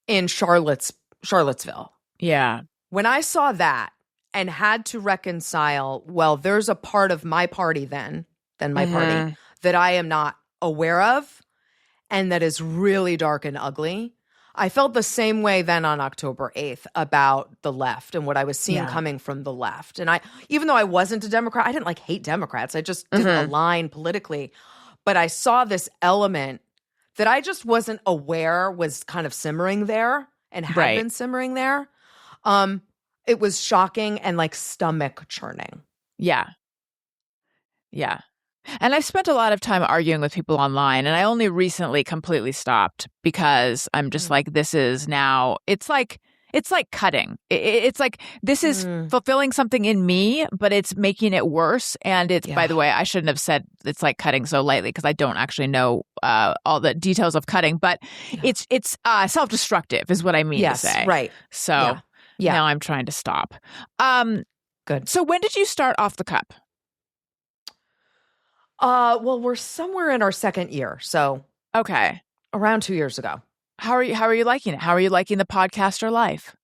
in Charlottesville. Yeah. When I saw that and had to reconcile, well, there's a part of my party than my party that I am not aware of and that is really dark and ugly. I felt the same way then on October 8th about the left and what I was seeing coming from the left. And even though I wasn't a Democrat, I didn't like hate Democrats. I just didn't align politically. But I saw this element that I just wasn't aware was kind of simmering there and had been simmering there. It was shocking and like stomach churning. Yeah. Yeah. And I've spent a lot of time arguing with people online, and I only recently completely stopped because I'm just like, this is now, it's like cutting. It's like, this is fulfilling something in me, but it's making it worse. And it's, by the way, I shouldn't have said it's like cutting so lightly because I don't actually know all the details of cutting, but it's self-destructive is what I mean to say. Right. So now I'm trying to stop. Good. So when did you start Off the Cupp? Well, we're somewhere in our second year. So okay. Around 2 years ago. How are you liking it? How are you liking the podcaster life?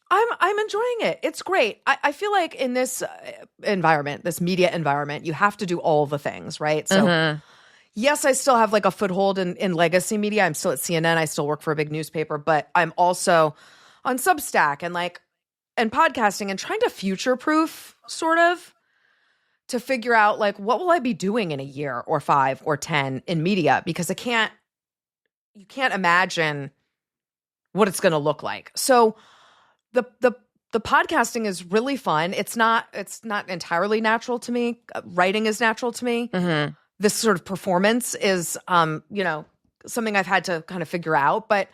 I'm enjoying it. It's great. I feel like in this environment, this media environment, you have to do all the things, right? So yes, I still have like a foothold in legacy media. I'm still at CNN. I still work for a big newspaper, but I'm also on Substack and podcasting and trying to future-proof sort of to figure out like, what will I be doing in a year or 5 or 10 in media? Because you can't imagine what it's going to look like. So the podcasting is really fun. It's not entirely natural to me. Writing is natural to me. This sort of performance is, something I've had to kind of figure out, but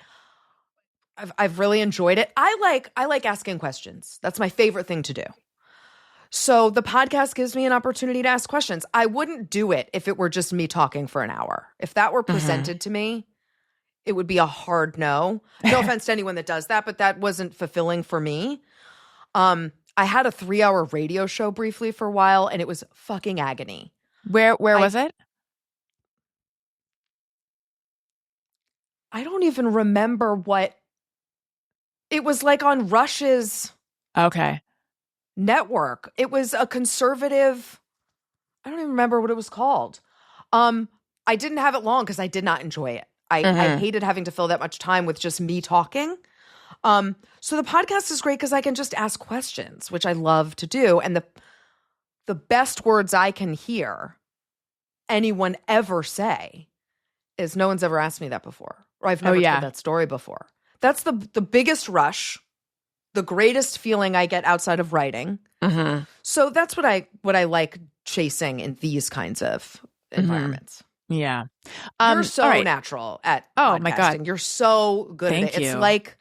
I've really enjoyed it. I like asking questions. That's my favorite thing to do. So the podcast gives me an opportunity to ask questions. I wouldn't do it if it were just me talking for an hour. If that were presented to me, it would be a hard no. No offense to anyone that does that, but that wasn't fulfilling for me. I had a 3-hour radio show briefly for a while, and it was fucking agony. Where was it? I don't even remember what it was like on Rush's network. It was a conservative, I don't even remember what it was called. I didn't have it long because I did not enjoy it. I hated having to fill that much time with just me talking. So the podcast is great because I can just ask questions, which I love to do. And the best words I can hear anyone ever say is, no one's ever asked me that before. Or I've never told that story before. That's the biggest rush, the greatest feeling I get outside of writing. So that's what I like chasing in these kinds of environments. Yeah. You're so natural at podcasting. My God. You're so good at it. Thank you. It's like,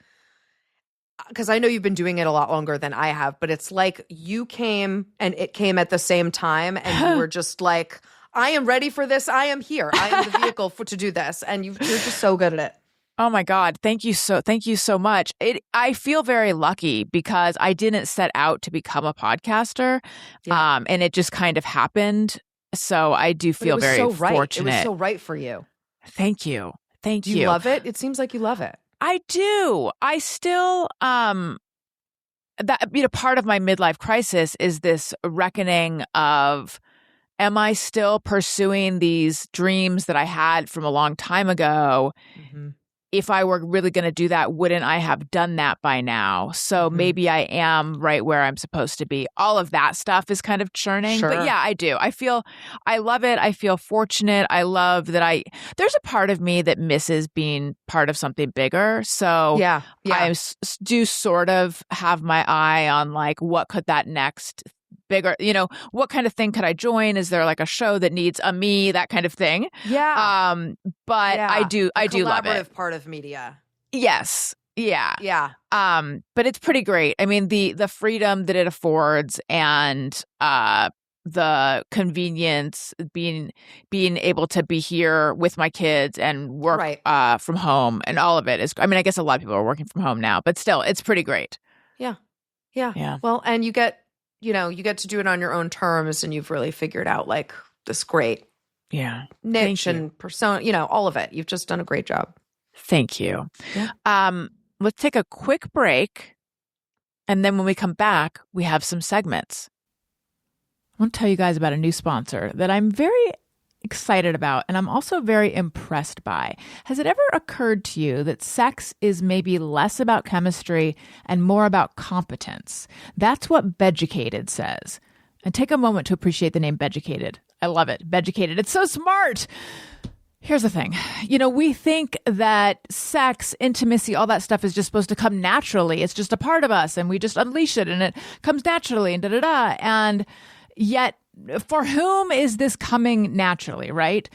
because I know you've been doing it a lot longer than I have, but it's like you came and it came at the same time and you were just like, I am ready for this. I am here. I am the vehicle to do this. And you're just so good at it. Oh my God. Thank you so much. I feel very lucky because I didn't set out to become a podcaster. And it just kind of happened. So I do feel very fortunate. It was so right for you. Thank you. Do you love it? It seems like you love it. I do. I still, part of my midlife crisis is this reckoning of, am I still pursuing these dreams that I had from a long time ago if I were really going to do that, wouldn't I have done that by now? So maybe I am right where I'm supposed to be. All of that stuff is kind of churning. Sure. But yeah, I do. I love it. I feel fortunate. I love that there's a part of me that misses being part of something bigger. So I do sort of have my eye on like, what could that next bigger, what kind of thing could I join? Is there like a show that needs a me, that kind of thing? Yeah. But I do love it. Collaborative part of media. Yes. Yeah. Yeah. But it's pretty great. I mean, the freedom that it affords and the convenience, being able to be here with my kids and work from home, and all of it is, I mean, I guess a lot of people are working from home now, but still, it's pretty great. Yeah. Well, and you get to do it on your own terms, and you've really figured out like this great niche and persona, all of it. You've just done a great job. Thank you. Yeah. Let's take a quick break. And then when we come back, we have some segments. I want to tell you guys about a new sponsor that I'm very excited about, and I'm also very impressed by. Has it ever occurred to you that sex is maybe less about chemistry and more about competence? That's what Beducated says. And take a moment to appreciate the name Beducated. I love it. Beducated. It's so smart. Here's the thing. We think that sex, intimacy, all that stuff is just supposed to come naturally. It's just a part of us, and we just unleash it, and it comes naturally, and da-da-da. And yet, for whom is this coming naturally, right?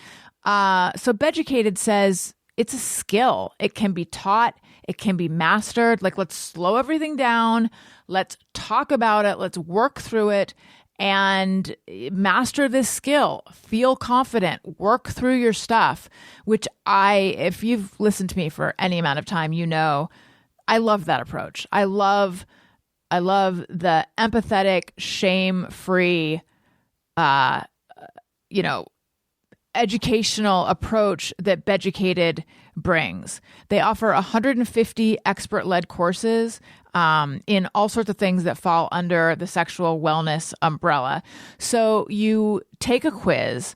So Beducated says it's a skill. It can be taught. It can be mastered. Like, let's slow everything down. Let's talk about it. Let's work through it and master this skill. Feel confident. Work through your stuff, which if you've listened to me for any amount of time, I love that approach. I love the empathetic, shame-free, educational approach that Beducated brings. They offer 150 expert-led courses in all sorts of things that fall under the sexual wellness umbrella. So you take a quiz,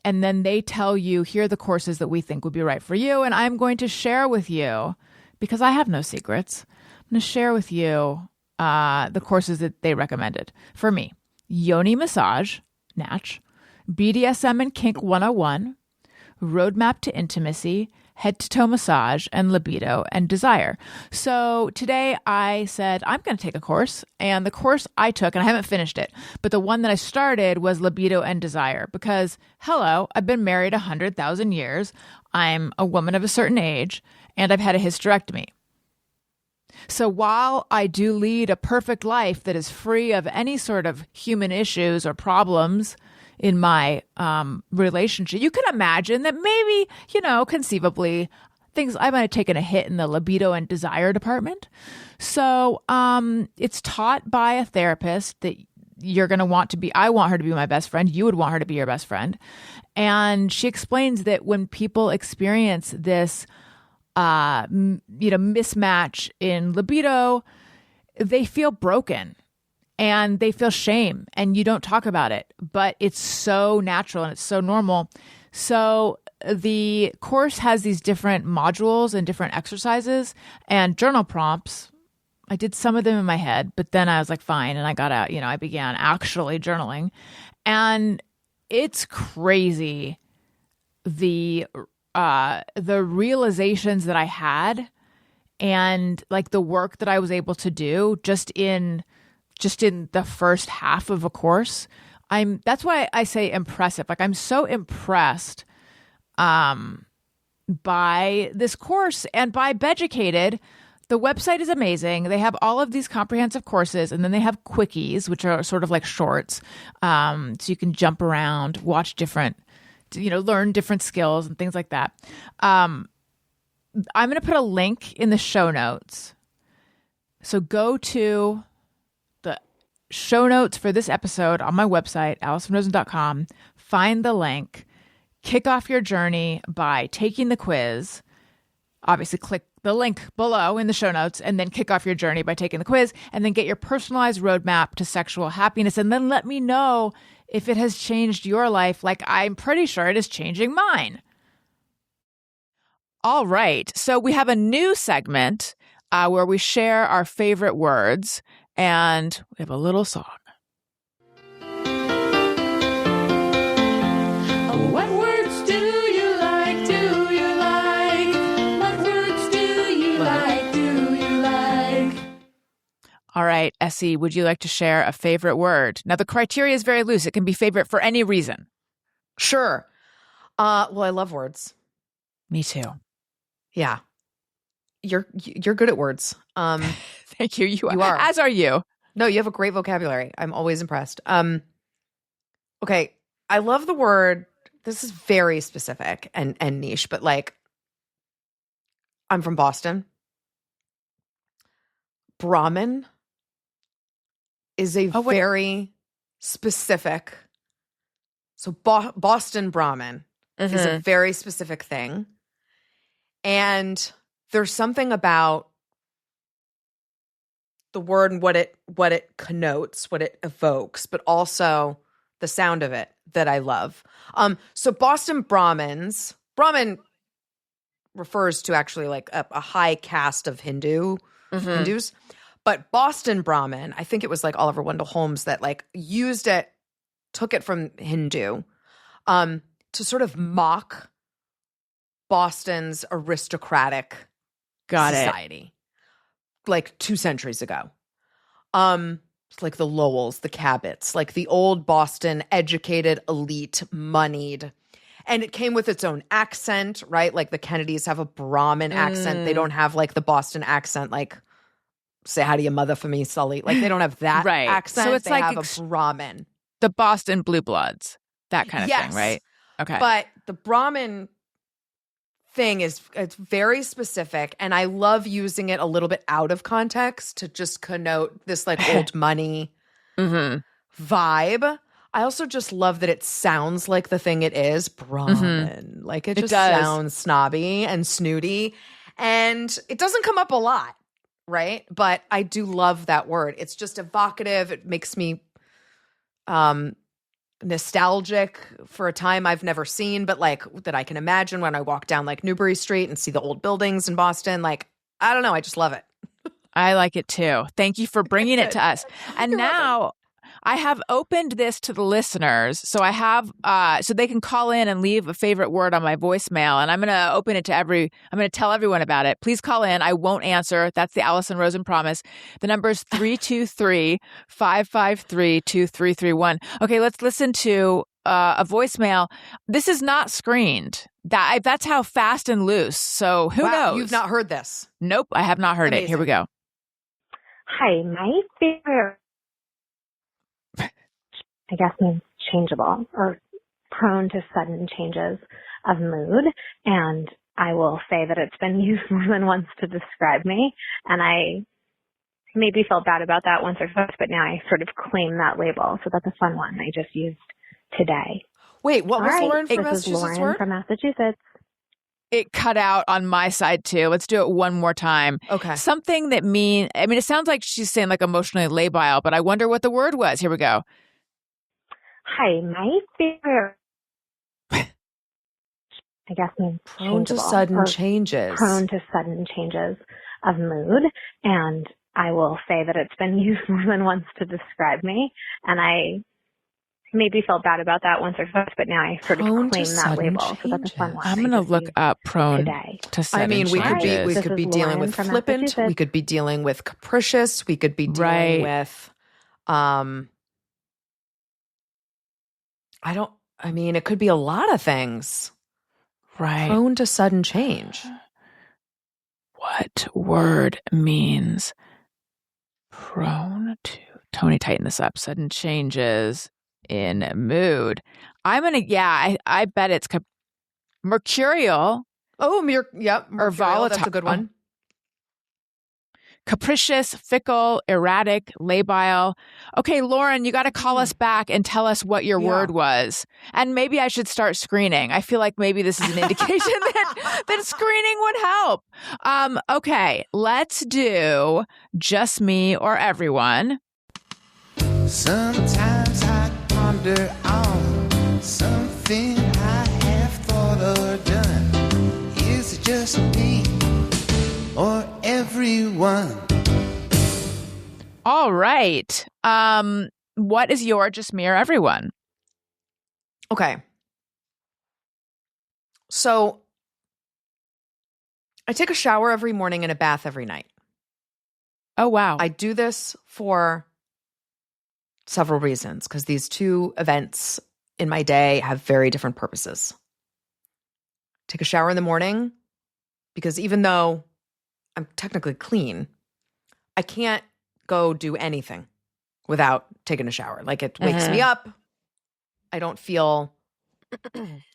and then they tell you, here are the courses that we think would be right for you. And I'm going to share with you, because I have no secrets, I'm going to share with you the courses that they recommended for me. Yoni Massage, Natch, BDSM and Kink 101, Roadmap to Intimacy, Head-to-Toe Massage, and Libido and Desire. So today I said, I'm going to take a course. And the course I took, and I haven't finished it, but the one that I started was Libido and Desire. Because, hello, I've been married 100,000 years. I'm a woman of a certain age, and I've had a hysterectomy. So while I do lead a perfect life that is free of any sort of human issues or problems in my relationship, you can imagine that maybe, conceivably, I might have taken a hit in the libido and desire department. So it's taught by a therapist that you're going to want to be. I want her to be my best friend. You would want her to be your best friend. And she explains that when people experience this mismatch in libido, they feel broken and they feel shame, and you don't talk about it, but it's so natural and it's so normal. So the course has these different modules and different exercises and journal prompts. I did some of them in my head, but then I was like, fine. And I got out, I began actually journaling, and it's crazy. The realizations that I had and like the work that I was able to do just in the first half of a course. That's why I say impressive. Like, I'm so impressed by this course and by Beducated. The website is amazing. They have all of these comprehensive courses, and then they have quickies, which are sort of like shorts. So you can jump around, watch different, learn different skills and things like that. I'm going to put a link in the show notes. So go to the show notes for this episode on my website, AllisonRosen.com. Find the link. Kick off your journey by taking the quiz. Obviously, click the link below in the show notes, and then kick off your journey by taking the quiz, and then get your personalized roadmap to sexual happiness. And then let me know if it has changed your life, like I'm pretty sure it is changing mine. All right. So we have a new segment where we share our favorite words, and we have a little song. What words do you like? Do you like? What words do you like? Do you like? All right, S.E, would you like to share a favorite word? Now, the criteria is very loose. It can be favorite for any reason. Sure. Well, I love words. Me too. Yeah. You're good at words. Thank you. You are. As are you. No, you have a great vocabulary. I'm always impressed. Okay. I love the word. This is very specific and niche, but like, I'm from Boston. Brahmin is a very specific. So Boston Brahmin is a very specific thing. And there's something about the word and what it connotes, what it evokes, but also the sound of it that I love. So Boston Brahmin refers to actually like a high caste of Hindus. But Boston Brahmin, I think it was like Oliver Wendell Holmes that like took it from Hindu to sort of mock Boston's aristocratic society. Like 2 centuries ago. Like the Lowells, the Cabots, like the old Boston educated, elite, moneyed. And it came with its own accent, right? Like the Kennedys have a Brahmin accent. They don't have like the Boston accent, like say hi to your mother for me, Sully. Like they don't have that accent. So it's they like have a Brahmin. The Boston Blue Bloods, that kind of thing, right? Okay. But the Brahmin thing it's very specific, and I love using it a little bit out of context to just connote this like old money vibe. I also just love that it sounds like the thing it is, Brahmin. Like it just sounds snobby and snooty, and it doesn't come up a lot, right? But I do love that word. It's just evocative. It makes me nostalgic for a time I've never seen, but like that I can imagine when I walk down like Newbury Street and see the old buildings in Boston. Like, I don't know. I just love it. I like it too. Thank you for bringing it to us. And now I have opened this to the listeners. So I have, so they can call in and leave a favorite word on my voicemail. And I'm going to open it to I'm going to tell everyone about it. Please call in. I won't answer. That's the Allison Rosen promise. The number is 323-553-2331. Okay, let's listen to a voicemail. This is not screened. That's how fast and loose. So who knows? You've not heard this? Nope, I have not heard it. Here we go. Hi, my favorite, I guess, means changeable or prone to sudden changes of mood. And I will say that it's been used more than once to describe me. And I maybe felt bad about that once or twice, but now I sort of claim that label. So that's a fun one I just used today. Wait, what was Lauren from Massachusetts? Massachusetts? This is Lauren from Massachusetts. It cut out on my side too. Let's do it one more time. Okay. Something that it sounds like she's saying like emotionally labile, but I wonder what the word was. Here we go. Hi, my favorite, I guess, means prone to changeable sudden or changes. Prone to sudden changes of mood. And I will say that it's been used more than once to describe me. And I maybe felt bad about that once or twice, but now I sort of claim that label. So that's a fun one. I'm going to look up prone today. to sudden we changes. we could be dealing with flippant. We could be dealing with capricious. We could be dealing with, it could be a lot of things. Right. Prone to sudden change. What word means prone to? Tony, tighten this up. Sudden changes in mood. I bet it's mercurial. Oh, mercurial. Or volatile. That's a good one. Capricious, fickle, erratic, labile. Okay, Lauren, you got to call us back and tell us what your word was. And maybe I should start screening. I feel like maybe this is an indication that screening would help. Okay, let's do just me or everyone. Sometimes I ponder on something I have thought or done. Is it just me or everyone? All right. What is your just me or everyone? Okay. So I take a shower every morning and a bath every night. Oh, wow. I do this for several reasons because these two events in my day have very different purposes. Take a shower in the morning because even though I'm technically clean, I can't go do anything without taking a shower. Like it wakes me up. I don't feel,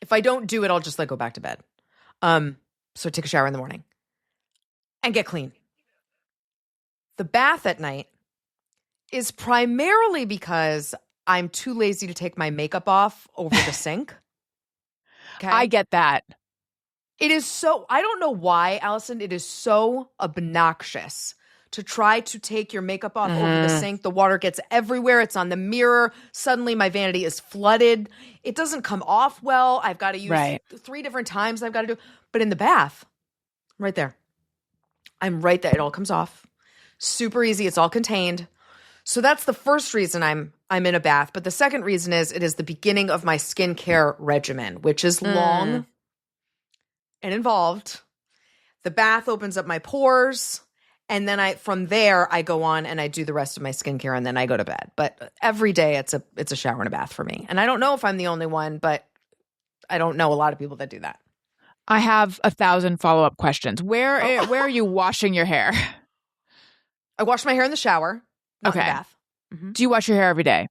if I don't do it, I'll just like go back to bed. So take a shower in the morning and get clean. The bath at night is primarily because I'm too lazy to take my makeup off over the sink. Okay. I get that. It is so, I don't know why, Allison, it is so obnoxious to try to take your makeup off over the sink. The water gets everywhere. It's on the mirror. Suddenly my vanity is flooded. It doesn't come off well. I've got to use 3 different times I've got to do. But in the bath, right there. I'm right there. It all comes off. Super easy. It's all contained. So that's the first reason I'm in a bath. But the second reason is it is the beginning of my skincare regimen, which is long and involved. The bath opens up my pores. And then from there, I go on and I do the rest of my skincare and then I go to bed. But every day it's a shower and a bath for me. And I don't know if I'm the only one, but I don't know a lot of people that do that. I have 1,000 follow-up questions. Where are you washing your hair? I wash my hair in the shower, not in the bath. Do you wash your hair every day?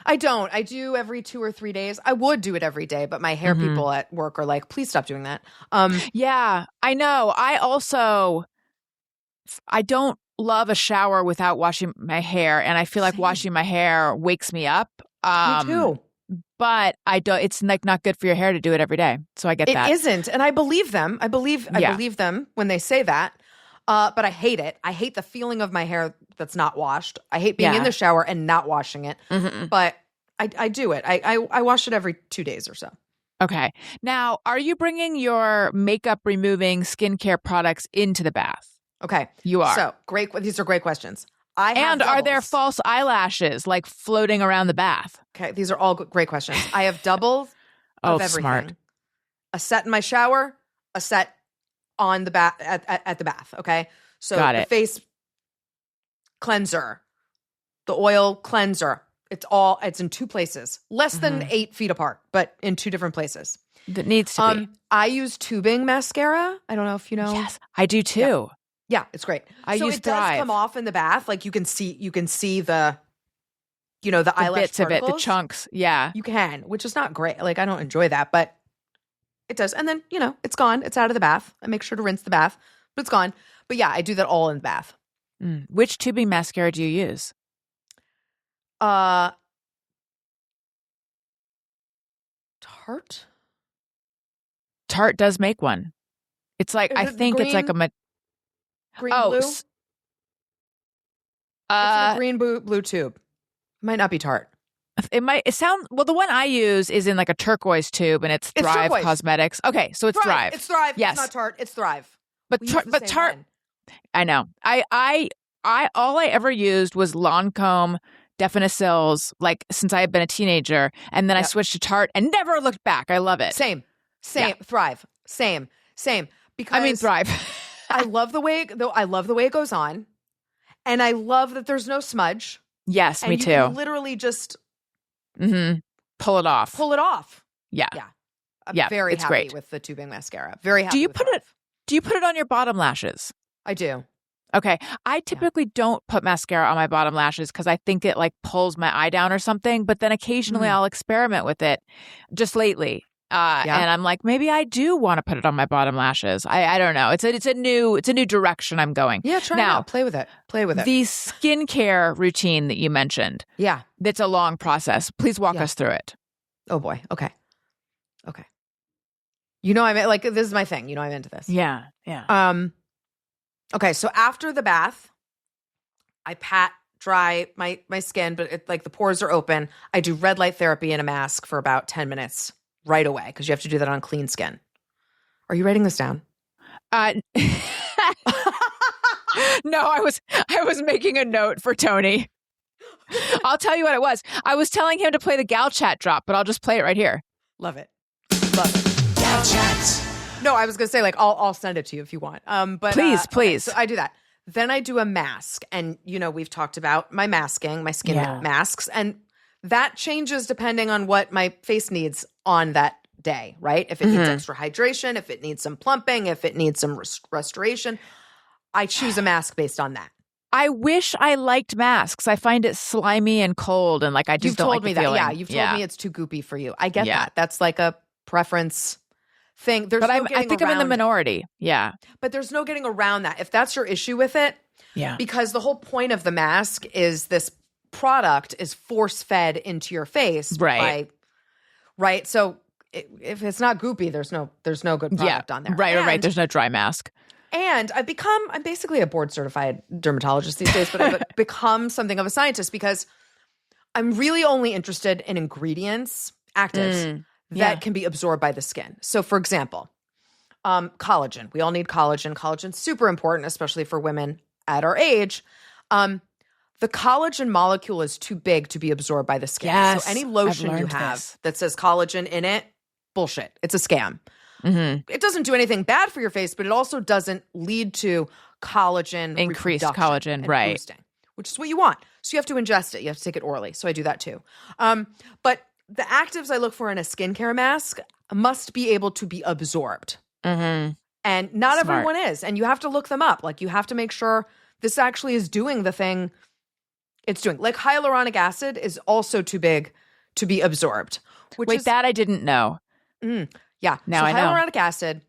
I don't. I do every 2 or 3 days. I would do it every day, but my hair people at work are like, please stop doing that. Yeah, I know. I don't love a shower without washing my hair, and I feel like washing my hair wakes me up. Me too. But I don't. It's like not good for your hair to do it every day. So I get that. It isn't, and I believe them. I believe them when they say that. But I hate it. I hate the feeling of my hair that's not washed. I hate being in the shower and not washing it. But I do it. I wash it every 2 days or so. Okay. Now, are you bringing your makeup removing skincare products into the bath? Okay. You are. So great. These are great questions. And are there false eyelashes like floating around the bath? Okay. These are all great questions. I have double of everything. Smart. A set in my shower, a set on the bath at the bath. Okay. So the face cleanser, the oil cleanser, it's in 2 places, less than 8 feet apart, but in 2 different places. That needs to be. I use tubing mascara. I don't know if you know. Yes, I do too. Yeah, it's great. I use it does come off in the bath. Like you can see the eyelash bits particles. of it, the chunks. Yeah. You can, which is not great. Like I don't enjoy that, but it does. And then, it's gone. It's out of the bath. I make sure to rinse the bath, but it's gone. But yeah, I do that all in the bath. Which tubing mascara do you use? Tarte? Tarte does make one. It's like, I think it's like a green blue? It's a green blue tube. Might not be Tarte. It sounds, well, the one I use is in like a turquoise tube and it's Thrive Cosmetics. Okay, so it's Thrive. It's Thrive. Yes. It's not Tarte. It's Thrive. But Tarte, I know. All I ever used was Lancome Definicils, like since I had been a teenager, and then I switched to Tarte and never looked back. I love it. Same. Yeah. Thrive. Same. Because Thrive. I love the way it goes on, and I love that there's no smudge. Yes, me too. You can literally just pull it off. Yeah. I'm very it's happy great. with the tubing mascara. Very happy. Do you put it on your bottom lashes? I do. Okay. I typically don't put mascara on my bottom lashes because I think it like pulls my eye down or something. But then occasionally I'll experiment with it. Just lately. And I'm like, maybe I do want to put it on my bottom lashes. I don't know. It's a new direction I'm going. Yeah, try now. Play with it. The skincare routine that you mentioned. Yeah. That's a long process. Please walk us through it. Oh boy. Okay. I'm like, this is my thing. I'm into this. Yeah. Okay. So after the bath, I pat dry my skin, but like the pores are open. I do red light therapy in a mask for about 10 minutes right away because you have to do that on clean skin. Are you writing this down? No, I was making a note for Tony. I'll tell you what it was. I was telling him to play the Gal Chat drop, but I'll just play it right here. Love it. Love it. Gal Chat. No, I was going to say, like, I'll send it to you if you want. But please. Okay, so I do that. Then I do a mask. And, we've talked about my masking, my skin masks. And that changes depending on what my face needs on that day, right? If it needs extra hydration, if it needs some plumping, if it needs some restoration, I choose a mask based on that. I wish I liked masks. I find it slimy and cold, and like I just don't like the feeling. Yeah, you've told me it's too goopy for you. I get that. That's like a preference thing. But I think I'm in the minority. Yeah. But there's no getting around that. If that's your issue with it, because the whole point of the mask is this product is force fed into your face. Right. So if it's not goopy, there's no good product on there. Right. There's no dry mask. And I'm basically a board certified dermatologist these days, but I've become something of a scientist because I'm really only interested in ingredients, actives that can be absorbed by the skin. So for example, collagen. We all need collagen. Collagen's super important, especially for women at our age. The collagen molecule is too big to be absorbed by the skin. Yes, so any lotion you have that says collagen in it, bullshit. It's a scam. It doesn't do anything bad for your face, but it also doesn't lead to collagen increased collagen, right? Boosting, which is what you want. So you have to ingest it. You have to take it orally. So I do that too. But the actives I look for in a skincare mask must be able to be absorbed, and not everyone is. And you have to look them up. Like you have to make sure this actually is doing the thing it's doing. Like hyaluronic acid is also too big to be absorbed. That I didn't know. Yeah. Now I know. Hyaluronic acid,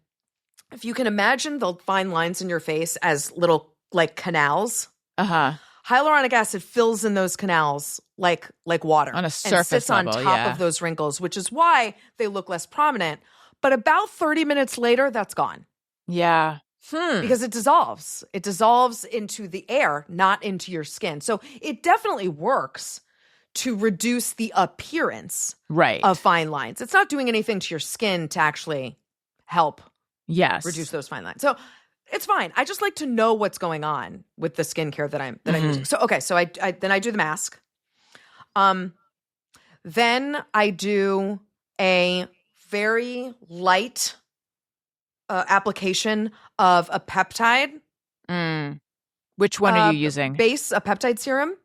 if you can imagine the fine lines in your face as little like canals, hyaluronic acid fills in those canals like water on a surface and sits level, on top of those wrinkles, which is why they look less prominent. But about 30 minutes later, that's gone. Yeah. Because it dissolves. It dissolves into the air, not into your skin. So it definitely works to reduce the appearance of fine lines. It's not doing anything to your skin to actually help reduce those fine lines. So it's fine. I just like to know what's going on with the skincare that I'm using. So I do the mask. Then I do a very light application of a peptide. Which one are you using? A peptide serum.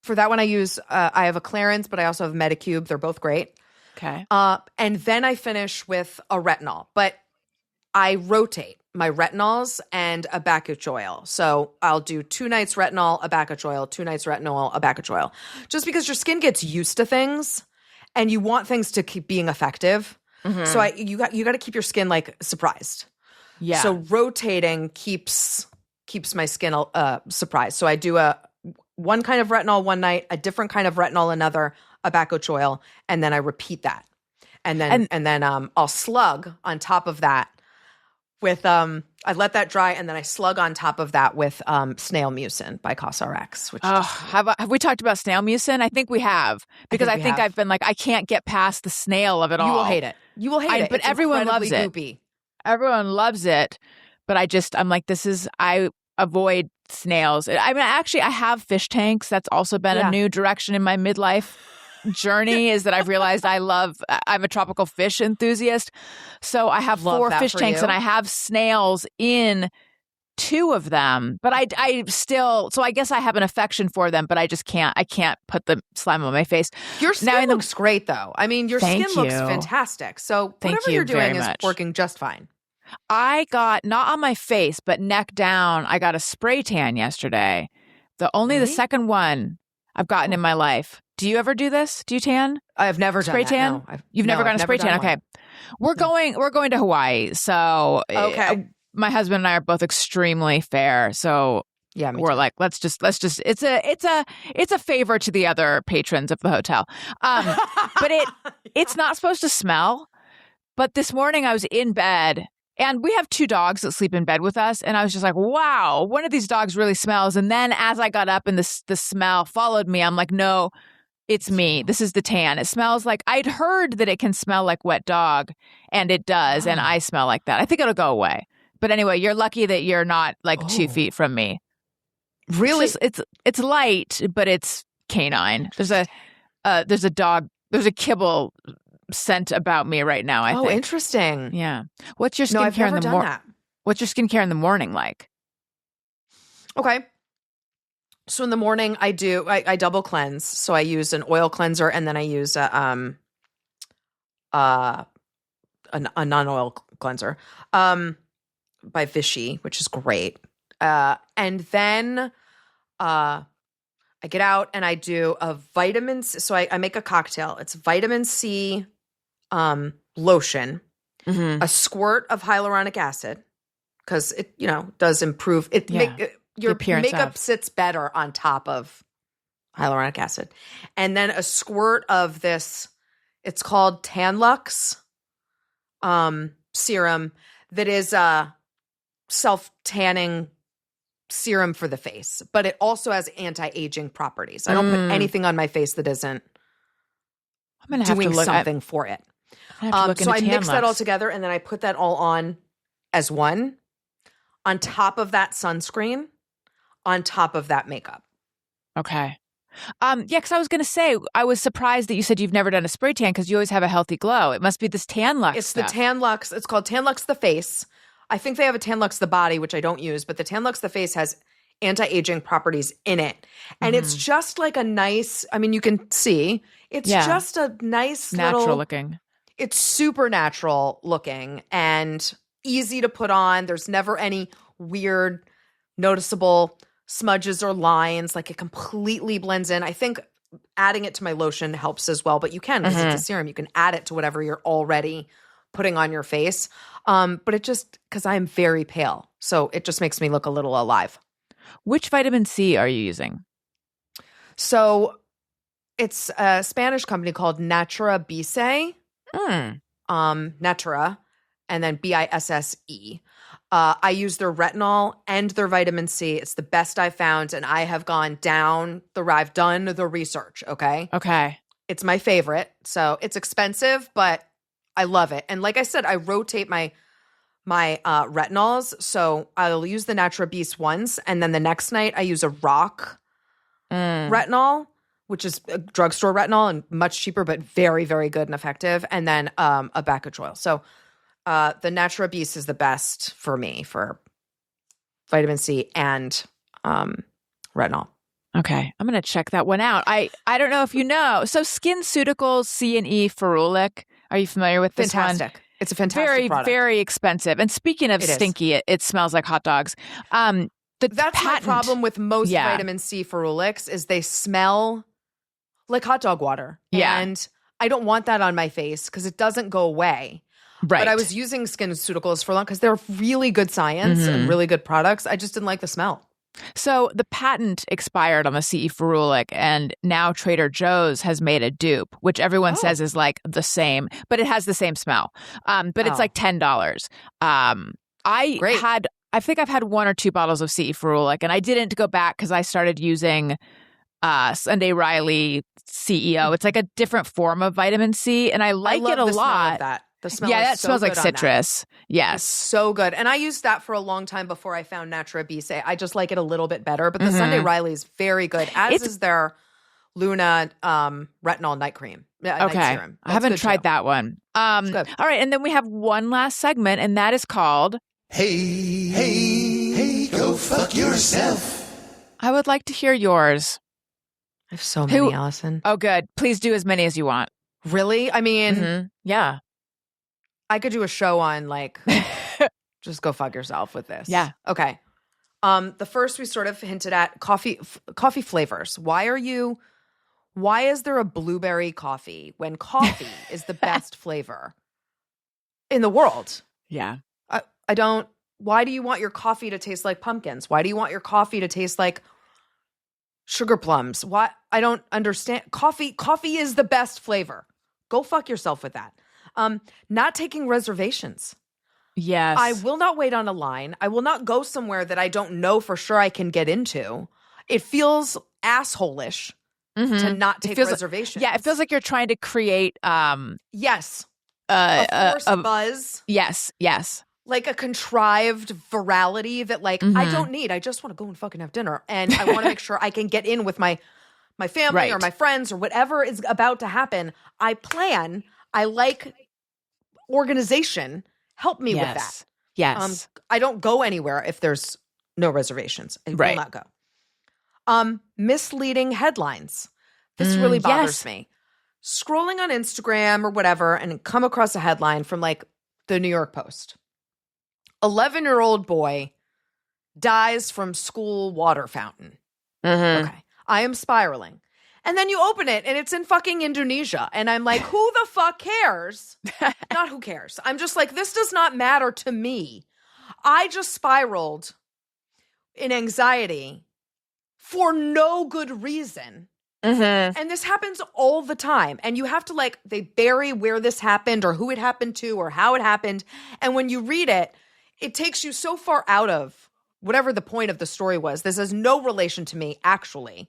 For that one, I use, I have a Clarins, but I also have Medicube. They're both great. Okay. And then I finish with a retinol, but I rotate my retinols and a Backuch oil. So I'll do 2 nights retinol, a Backuch oil, 2 nights retinol, a Backuch oil. Just because your skin gets used to things and you want things to keep being effective. So you got to keep your skin like surprised. Yeah. So rotating keeps my skin surprised. So I do one kind of retinol one night, a different kind of retinol another, a Backuch oil, and then I repeat that. And then I'll slug on top of that with I let that dry, and then I slug on top of that with Snail Mucin by CosRx. Which have we talked about Snail Mucin? I think we have, because I think I've been like, I can't get past the snail of it all. You will hate it. You will hate it. But everyone loves it. Goopy. Everyone loves it. But I'm like, I avoid snails. I mean, actually, I have fish tanks. That's also been a new direction in my midlife journey, is that I've realized I'm a tropical fish enthusiast. So I have 4 fish tanks and I have snails in 2 of them. But I still, so I guess I have an affection for them, but I can't put the slime on my face. Your skin looks great though. I mean, your skin looks fantastic. So whatever you're doing is working just fine. I got, not on my face, but neck down, I got a spray tan yesterday. The second one I've gotten in my life. Do you ever do this? Do you tan? I've never done spray tan. No, You've never gotten a spray tan? Okay. We're going to Hawaii. So my husband and I are both extremely fair. So yeah, we're like, let's just it's a favor to the other patrons of the hotel. But it's not supposed to smell. But this morning I was in bed, and we have 2 dogs that sleep in bed with us. And I was just like, wow, one of these dogs really smells. And then as I got up and the smell followed me, I'm like, no, It's me. This is the tan. It smells like, I'd heard that it can smell like wet dog, and it does, and I smell like that. I think it'll go away. But anyway, you're lucky that you're not like 2 feet from me. Really? It's light, but it's canine. There's a dog, there's a kibble scent about me right now, I think. Oh, interesting. Yeah. What's your No, I've skincare never in the done morning? that. What's your skincare in the morning like? Okay. So in the morning, I double cleanse. So I use an oil cleanser, and then I use a non-oil cleanser by Vichy, which is great. And then I get out and I do a vitamin C. So I make a cocktail. It's vitamin C lotion, a squirt of hyaluronic acid, because it does improve it. Your makeup sits better on top of hyaluronic acid. And then a squirt of this, it's called Tan Lux serum, that is a self-tanning serum for the face, but it also has anti-aging properties. I don't put anything on my face that isn't doing something for it. So I mix that all together, and then I put that all on as one, on top of that sunscreen, on top of that makeup. Okay. Yeah, because I was going to say, I was surprised that you said you've never done a spray tan because you always have a healthy glow. It must be this Tan Lux It's stuff. the Tan Lux. It's called Tan Lux the Face. I think they have a Tan Lux the Body, which I don't use, but the Tan Lux the Face has anti-aging properties in it. And it's just like a nice, I mean, you can see, it's just a nice natural looking. It's super natural looking and easy to put on. There's never any weird, noticeable smudges or lines. Like, it completely blends in. I think adding it to my lotion helps as well, but you can, because it's a serum. You can add it to whatever you're already putting on your face. But it just, because I'm very pale, so it just makes me look a little alive. Which vitamin C are you using? So it's a Spanish company called Natura Bisse. Natura, and then Bisse. I use their retinol and their vitamin C. It's the best I found, and I have gone down I've done the research, okay? Okay. It's my favorite. So it's expensive, but I love it. And like I said, I rotate my retinols. So I'll use the Natura Bisse once, and then the next night I use a Rock retinol, which is a drugstore retinol and much cheaper, but very, very good and effective. And then a Bacujoil. So the Natura Bisse is the best for me for vitamin C and retinol. Okay. I'm going to check that one out. I don't know if you know. So SkinCeuticals C&E Ferulic. Are you familiar with this one? Fantastic. It's a fantastic product. Very expensive. And speaking of stinky, it smells like hot dogs. That's my problem with most vitamin C ferulics, is they smell like hot dog water. Yeah. And I don't want that on my face because it doesn't go away. Right. But I was using SkinCeuticals for long because they're really good science and really good products. I just didn't like the smell. So the patent expired on the CE Ferulic, and now Trader Joe's has made a dupe, which everyone says is like the same, but it has the same smell. But it's like $10. I think I've had 1 or 2 bottles of CE Ferulic, and I didn't go back because I started using Sunday Riley CEO. It's like a different form of vitamin C, and I like it a lot. Smell of that. The smell that smells like citrus. Yes. It's so good. And I used that for a long time before I found Natura Bisse. I just like it a little bit better. But the Sunday Riley is very good, as is their Luna retinol night cream. Night serum. I haven't tried that one. Good. All right. And then we have one last segment, and that is called Hey, go fuck yourself. I would like to hear yours. I have so many, Allison. Oh, good. Please do as many as you want. Really? I mean, yeah. I could do a show on like, just go fuck yourself with this. Yeah. Okay. The first we sort of hinted at coffee flavors. Why is there a blueberry coffee when coffee is the best flavor in the world? Yeah. Why do you want your coffee to taste like pumpkins? Why do you want your coffee to taste like sugar plums? Why? I don't understand. Coffee is the best flavor. Go fuck yourself with that. Not taking reservations. Yes. I will not wait on a line. I will not go somewhere that I don't know for sure I can get into. It feels asshole-ish to not take reservations. It feels like you're trying to create yes. a forced buzz. Yes. Like a contrived virality that like I don't need. I just want to go and fucking have dinner. And I want to make sure I can get in with my family or my friends or whatever is about to happen. I plan. I like organization. Help me with that. Yes. I don't go anywhere if there's no reservations. I will not go. Misleading headlines. This really bothers me. Scrolling on Instagram or whatever and come across a headline from like the New York Post. 11-year-old boy dies from school water fountain. Okay. I am spiraling. And then you open it and it's in fucking Indonesia. And I'm like, who the fuck cares? Not who cares. I'm just like, this does not matter to me. I just spiraled in anxiety for no good reason. And this happens all the time. And you have to like, they bury where this happened or who it happened to or how it happened. And when you read it, it takes you so far out of whatever the point of the story was. This has no relation to me, actually.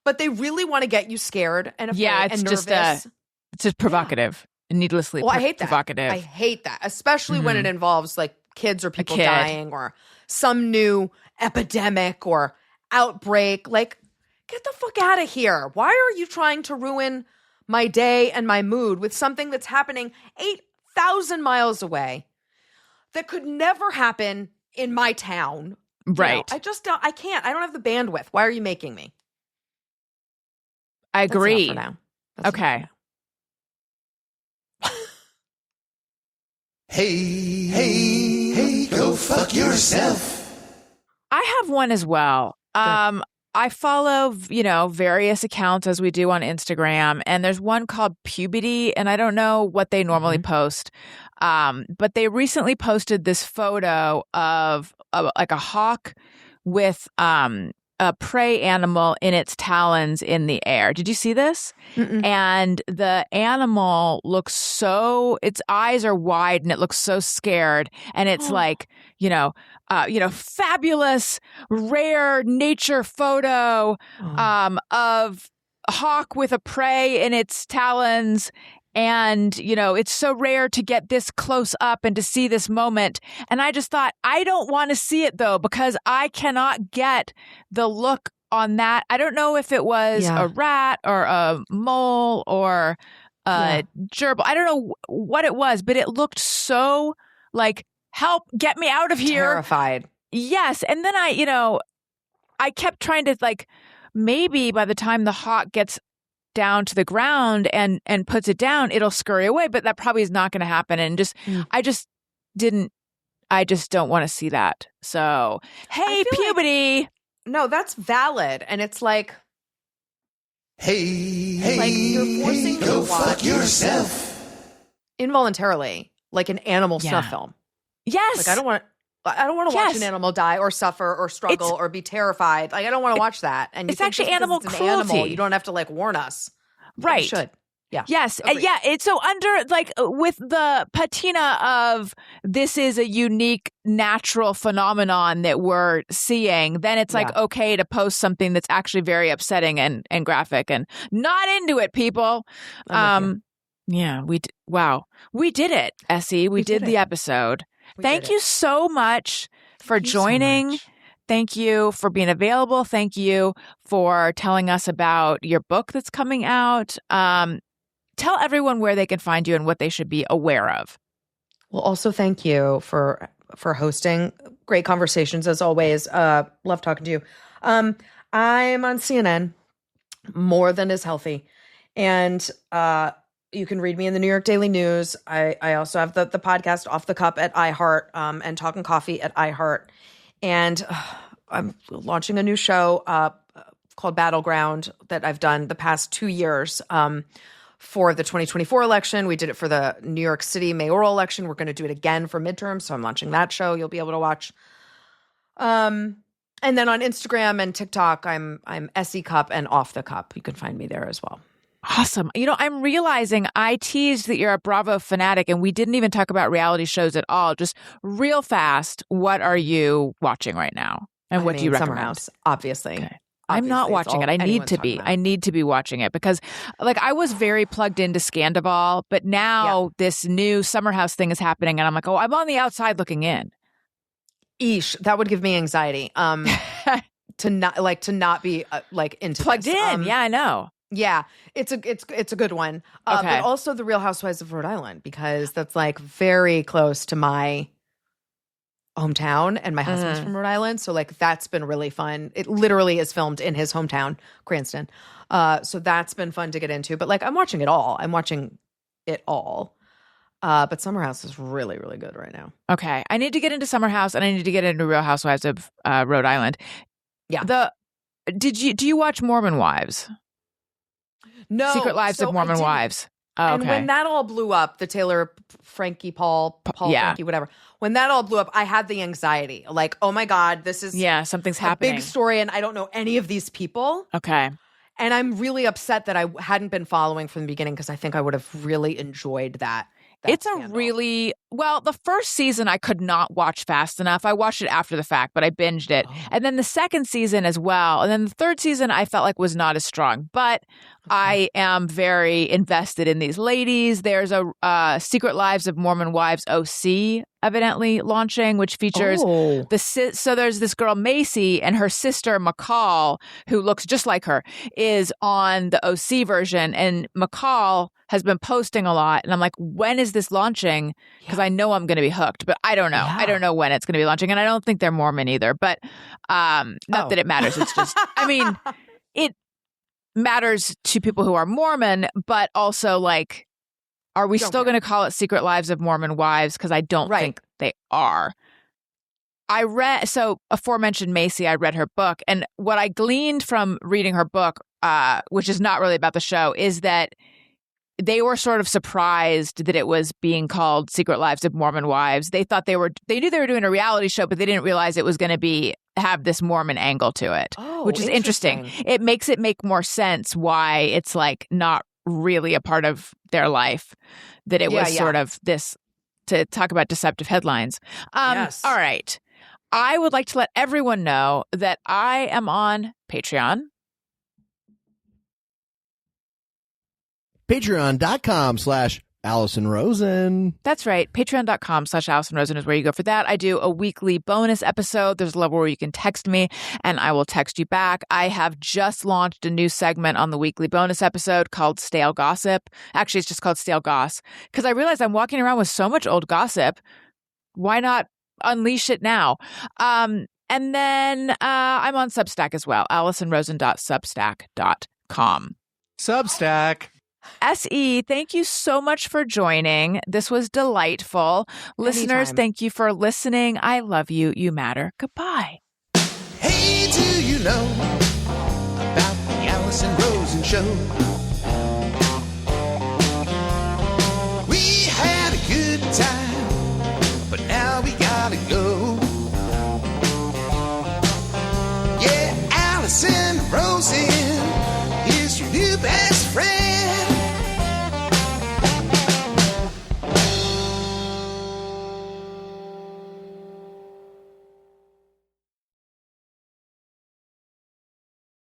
But they really want to get you scared and afraid and nervous. It's just provocative. Needlessly I hate that. provocative. I hate that, especially when it involves like kids or people dying or some new epidemic or outbreak. Like, get the fuck out of here. Why are you trying to ruin my day and my mood with something that's happening 8,000 miles away that could never happen in my town? Right. You know, I just don't. I can't. I don't have the bandwidth. Why are you making me? I agree. That's enough for now. That's Okay. Hey, go fuck yourself. I have one as well. I follow, various accounts as we do on Instagram, and there's one called Puberty, and I don't know what they normally post, but they recently posted this photo of like a hawk with a prey animal in its talons in the air. Did you see this? And the animal looks its eyes are wide and it looks so scared. And it's like, fabulous, rare nature photo of a hawk with a prey in its talons. And, it's so rare to get this close up and to see this moment. And I just thought, I don't want to see it, though, because I cannot get the look on that. I don't know if it was a rat or a mole or a gerbil. I don't know what it was, but it looked so like, help, get me out of here. Terrified. Yes. And then I kept trying to like, maybe by the time the hawk gets down to the ground and puts it down, it'll scurry away, but that probably is not going to happen. And I just don't want to see that. So, hey, Puberty. No, that's valid. And it's like, Hey, like you're forcing me to go watch fuck yourself. involuntarily, like an animal snuff film. Yes. Like I don't want to watch an animal die or suffer or struggle or be terrified. Like I don't want to watch that. And it's actually animal cruelty. Animal, you don't have to like warn us. Right. You should. Yeah. Yes. Yeah. It's so under like with the patina of this is a unique natural phenomenon that we're seeing, then it's like okay to post something that's actually very upsetting and graphic and not into it, people. Yeah. We did it, S.E. We did the episode. Thank you so much for joining. Thank you for being available. Thank you for telling us about your book that's coming out. Tell everyone where they can find you and what they should be aware of. Well, also thank you for hosting. Great conversations as always. Love talking to you. I'm on CNN, More Than Is Healthy. And you can read me in the New York Daily News. I also have the podcast Off The Cupp at iHeart and Talkin' Coffee at iHeart. And I'm launching a new show called Battleground that I've done the past 2 years for the 2024 election. We did it for the New York City mayoral election. We're going to do it again for midterms. So I'm launching that show. You'll be able to watch. And then on Instagram and TikTok, I'm S.E Cupp and Off The Cupp. You can find me there as well. Awesome. I'm realizing I teased that you're a Bravo fanatic and we didn't even talk about reality shows at all. Just real fast, what are you watching right now? And what do you recommend? Summer House, obviously. Okay. I'm not watching it. I need to be. I need to be watching it because like I was very plugged into Scandival, but now this new Summer House thing is happening and I'm like, oh, I'm on the outside looking in. Eesh, that would give me anxiety. To not be like into plugged this. in. Yeah, I know. Yeah, it's a good one. Okay. But also the Real Housewives of Rhode Island because that's like very close to my hometown and my husband's from Rhode Island. So like that's been really fun. It literally is filmed in his hometown, Cranston. So that's been fun to get into. But like I'm watching it all. But Summer House is really, really good right now. Okay. I need to get into Summer House and I need to get into Real Housewives of Rhode Island. Yeah. Do you watch Mormon Wives? No. Secret Lives of Mormon Wives. Oh, okay. And when that all blew up, the Taylor Paul Frankie, whatever. When that all blew up, I had the anxiety. Like, oh my God, this is something's happening. Big story, and I don't know any of these people. Okay. And I'm really upset that I hadn't been following from the beginning because I think I would have really enjoyed that. It's scandal. The first season I could not watch fast enough. I watched it after the fact, but I binged it. Oh. And then the second season as well. And then the third season I felt like was not as strong. But I am very invested in these ladies. There's a Secret Lives of Mormon Wives OC evidently launching, which features so there's this girl Macy and her sister McCall, who looks just like her, is on the OC version. And McCall has been posting a lot. And I'm like, when is this launching? Because I know I'm going to be hooked, but I don't know. Yeah. I don't know when it's going to be launching. And I don't think they're Mormon either. But not that it matters. It's just, I mean, it matters to people who are Mormon, but also like, are we still going to call it Secret Lives of Mormon Wives? Because I don't think they are. Aforementioned Macy, I read her book. And what I gleaned from reading her book, which is not really about the show, is that they were sort of surprised that it was being called Secret Lives of Mormon Wives. They thought they knew they were doing a reality show, but they didn't realize it was going to have this Mormon angle to it, which is interesting. It makes it make more sense why it's like not really a part of their life, that it was sort of this, to talk about deceptive headlines. Yes. All right. I would like to let everyone know that I am on Patreon. Patreon.com/Allison Rosen. That's right. Patreon.com/Allison Rosen is where you go for that. I do a weekly bonus episode. There's a level where you can text me and I will text you back. I have just launched a new segment on the weekly bonus episode called Stale Gossip. Actually, it's just called Stale Goss because I realized I'm walking around with so much old gossip. Why not unleash it now? And then I'm on Substack as well. AllisonRosen.substack.com. Substack. S.E, thank you so much for joining. This was delightful. Listeners, thank you for listening. I love you. You matter. Goodbye. Hey, do you know about the Allison Rosen Show?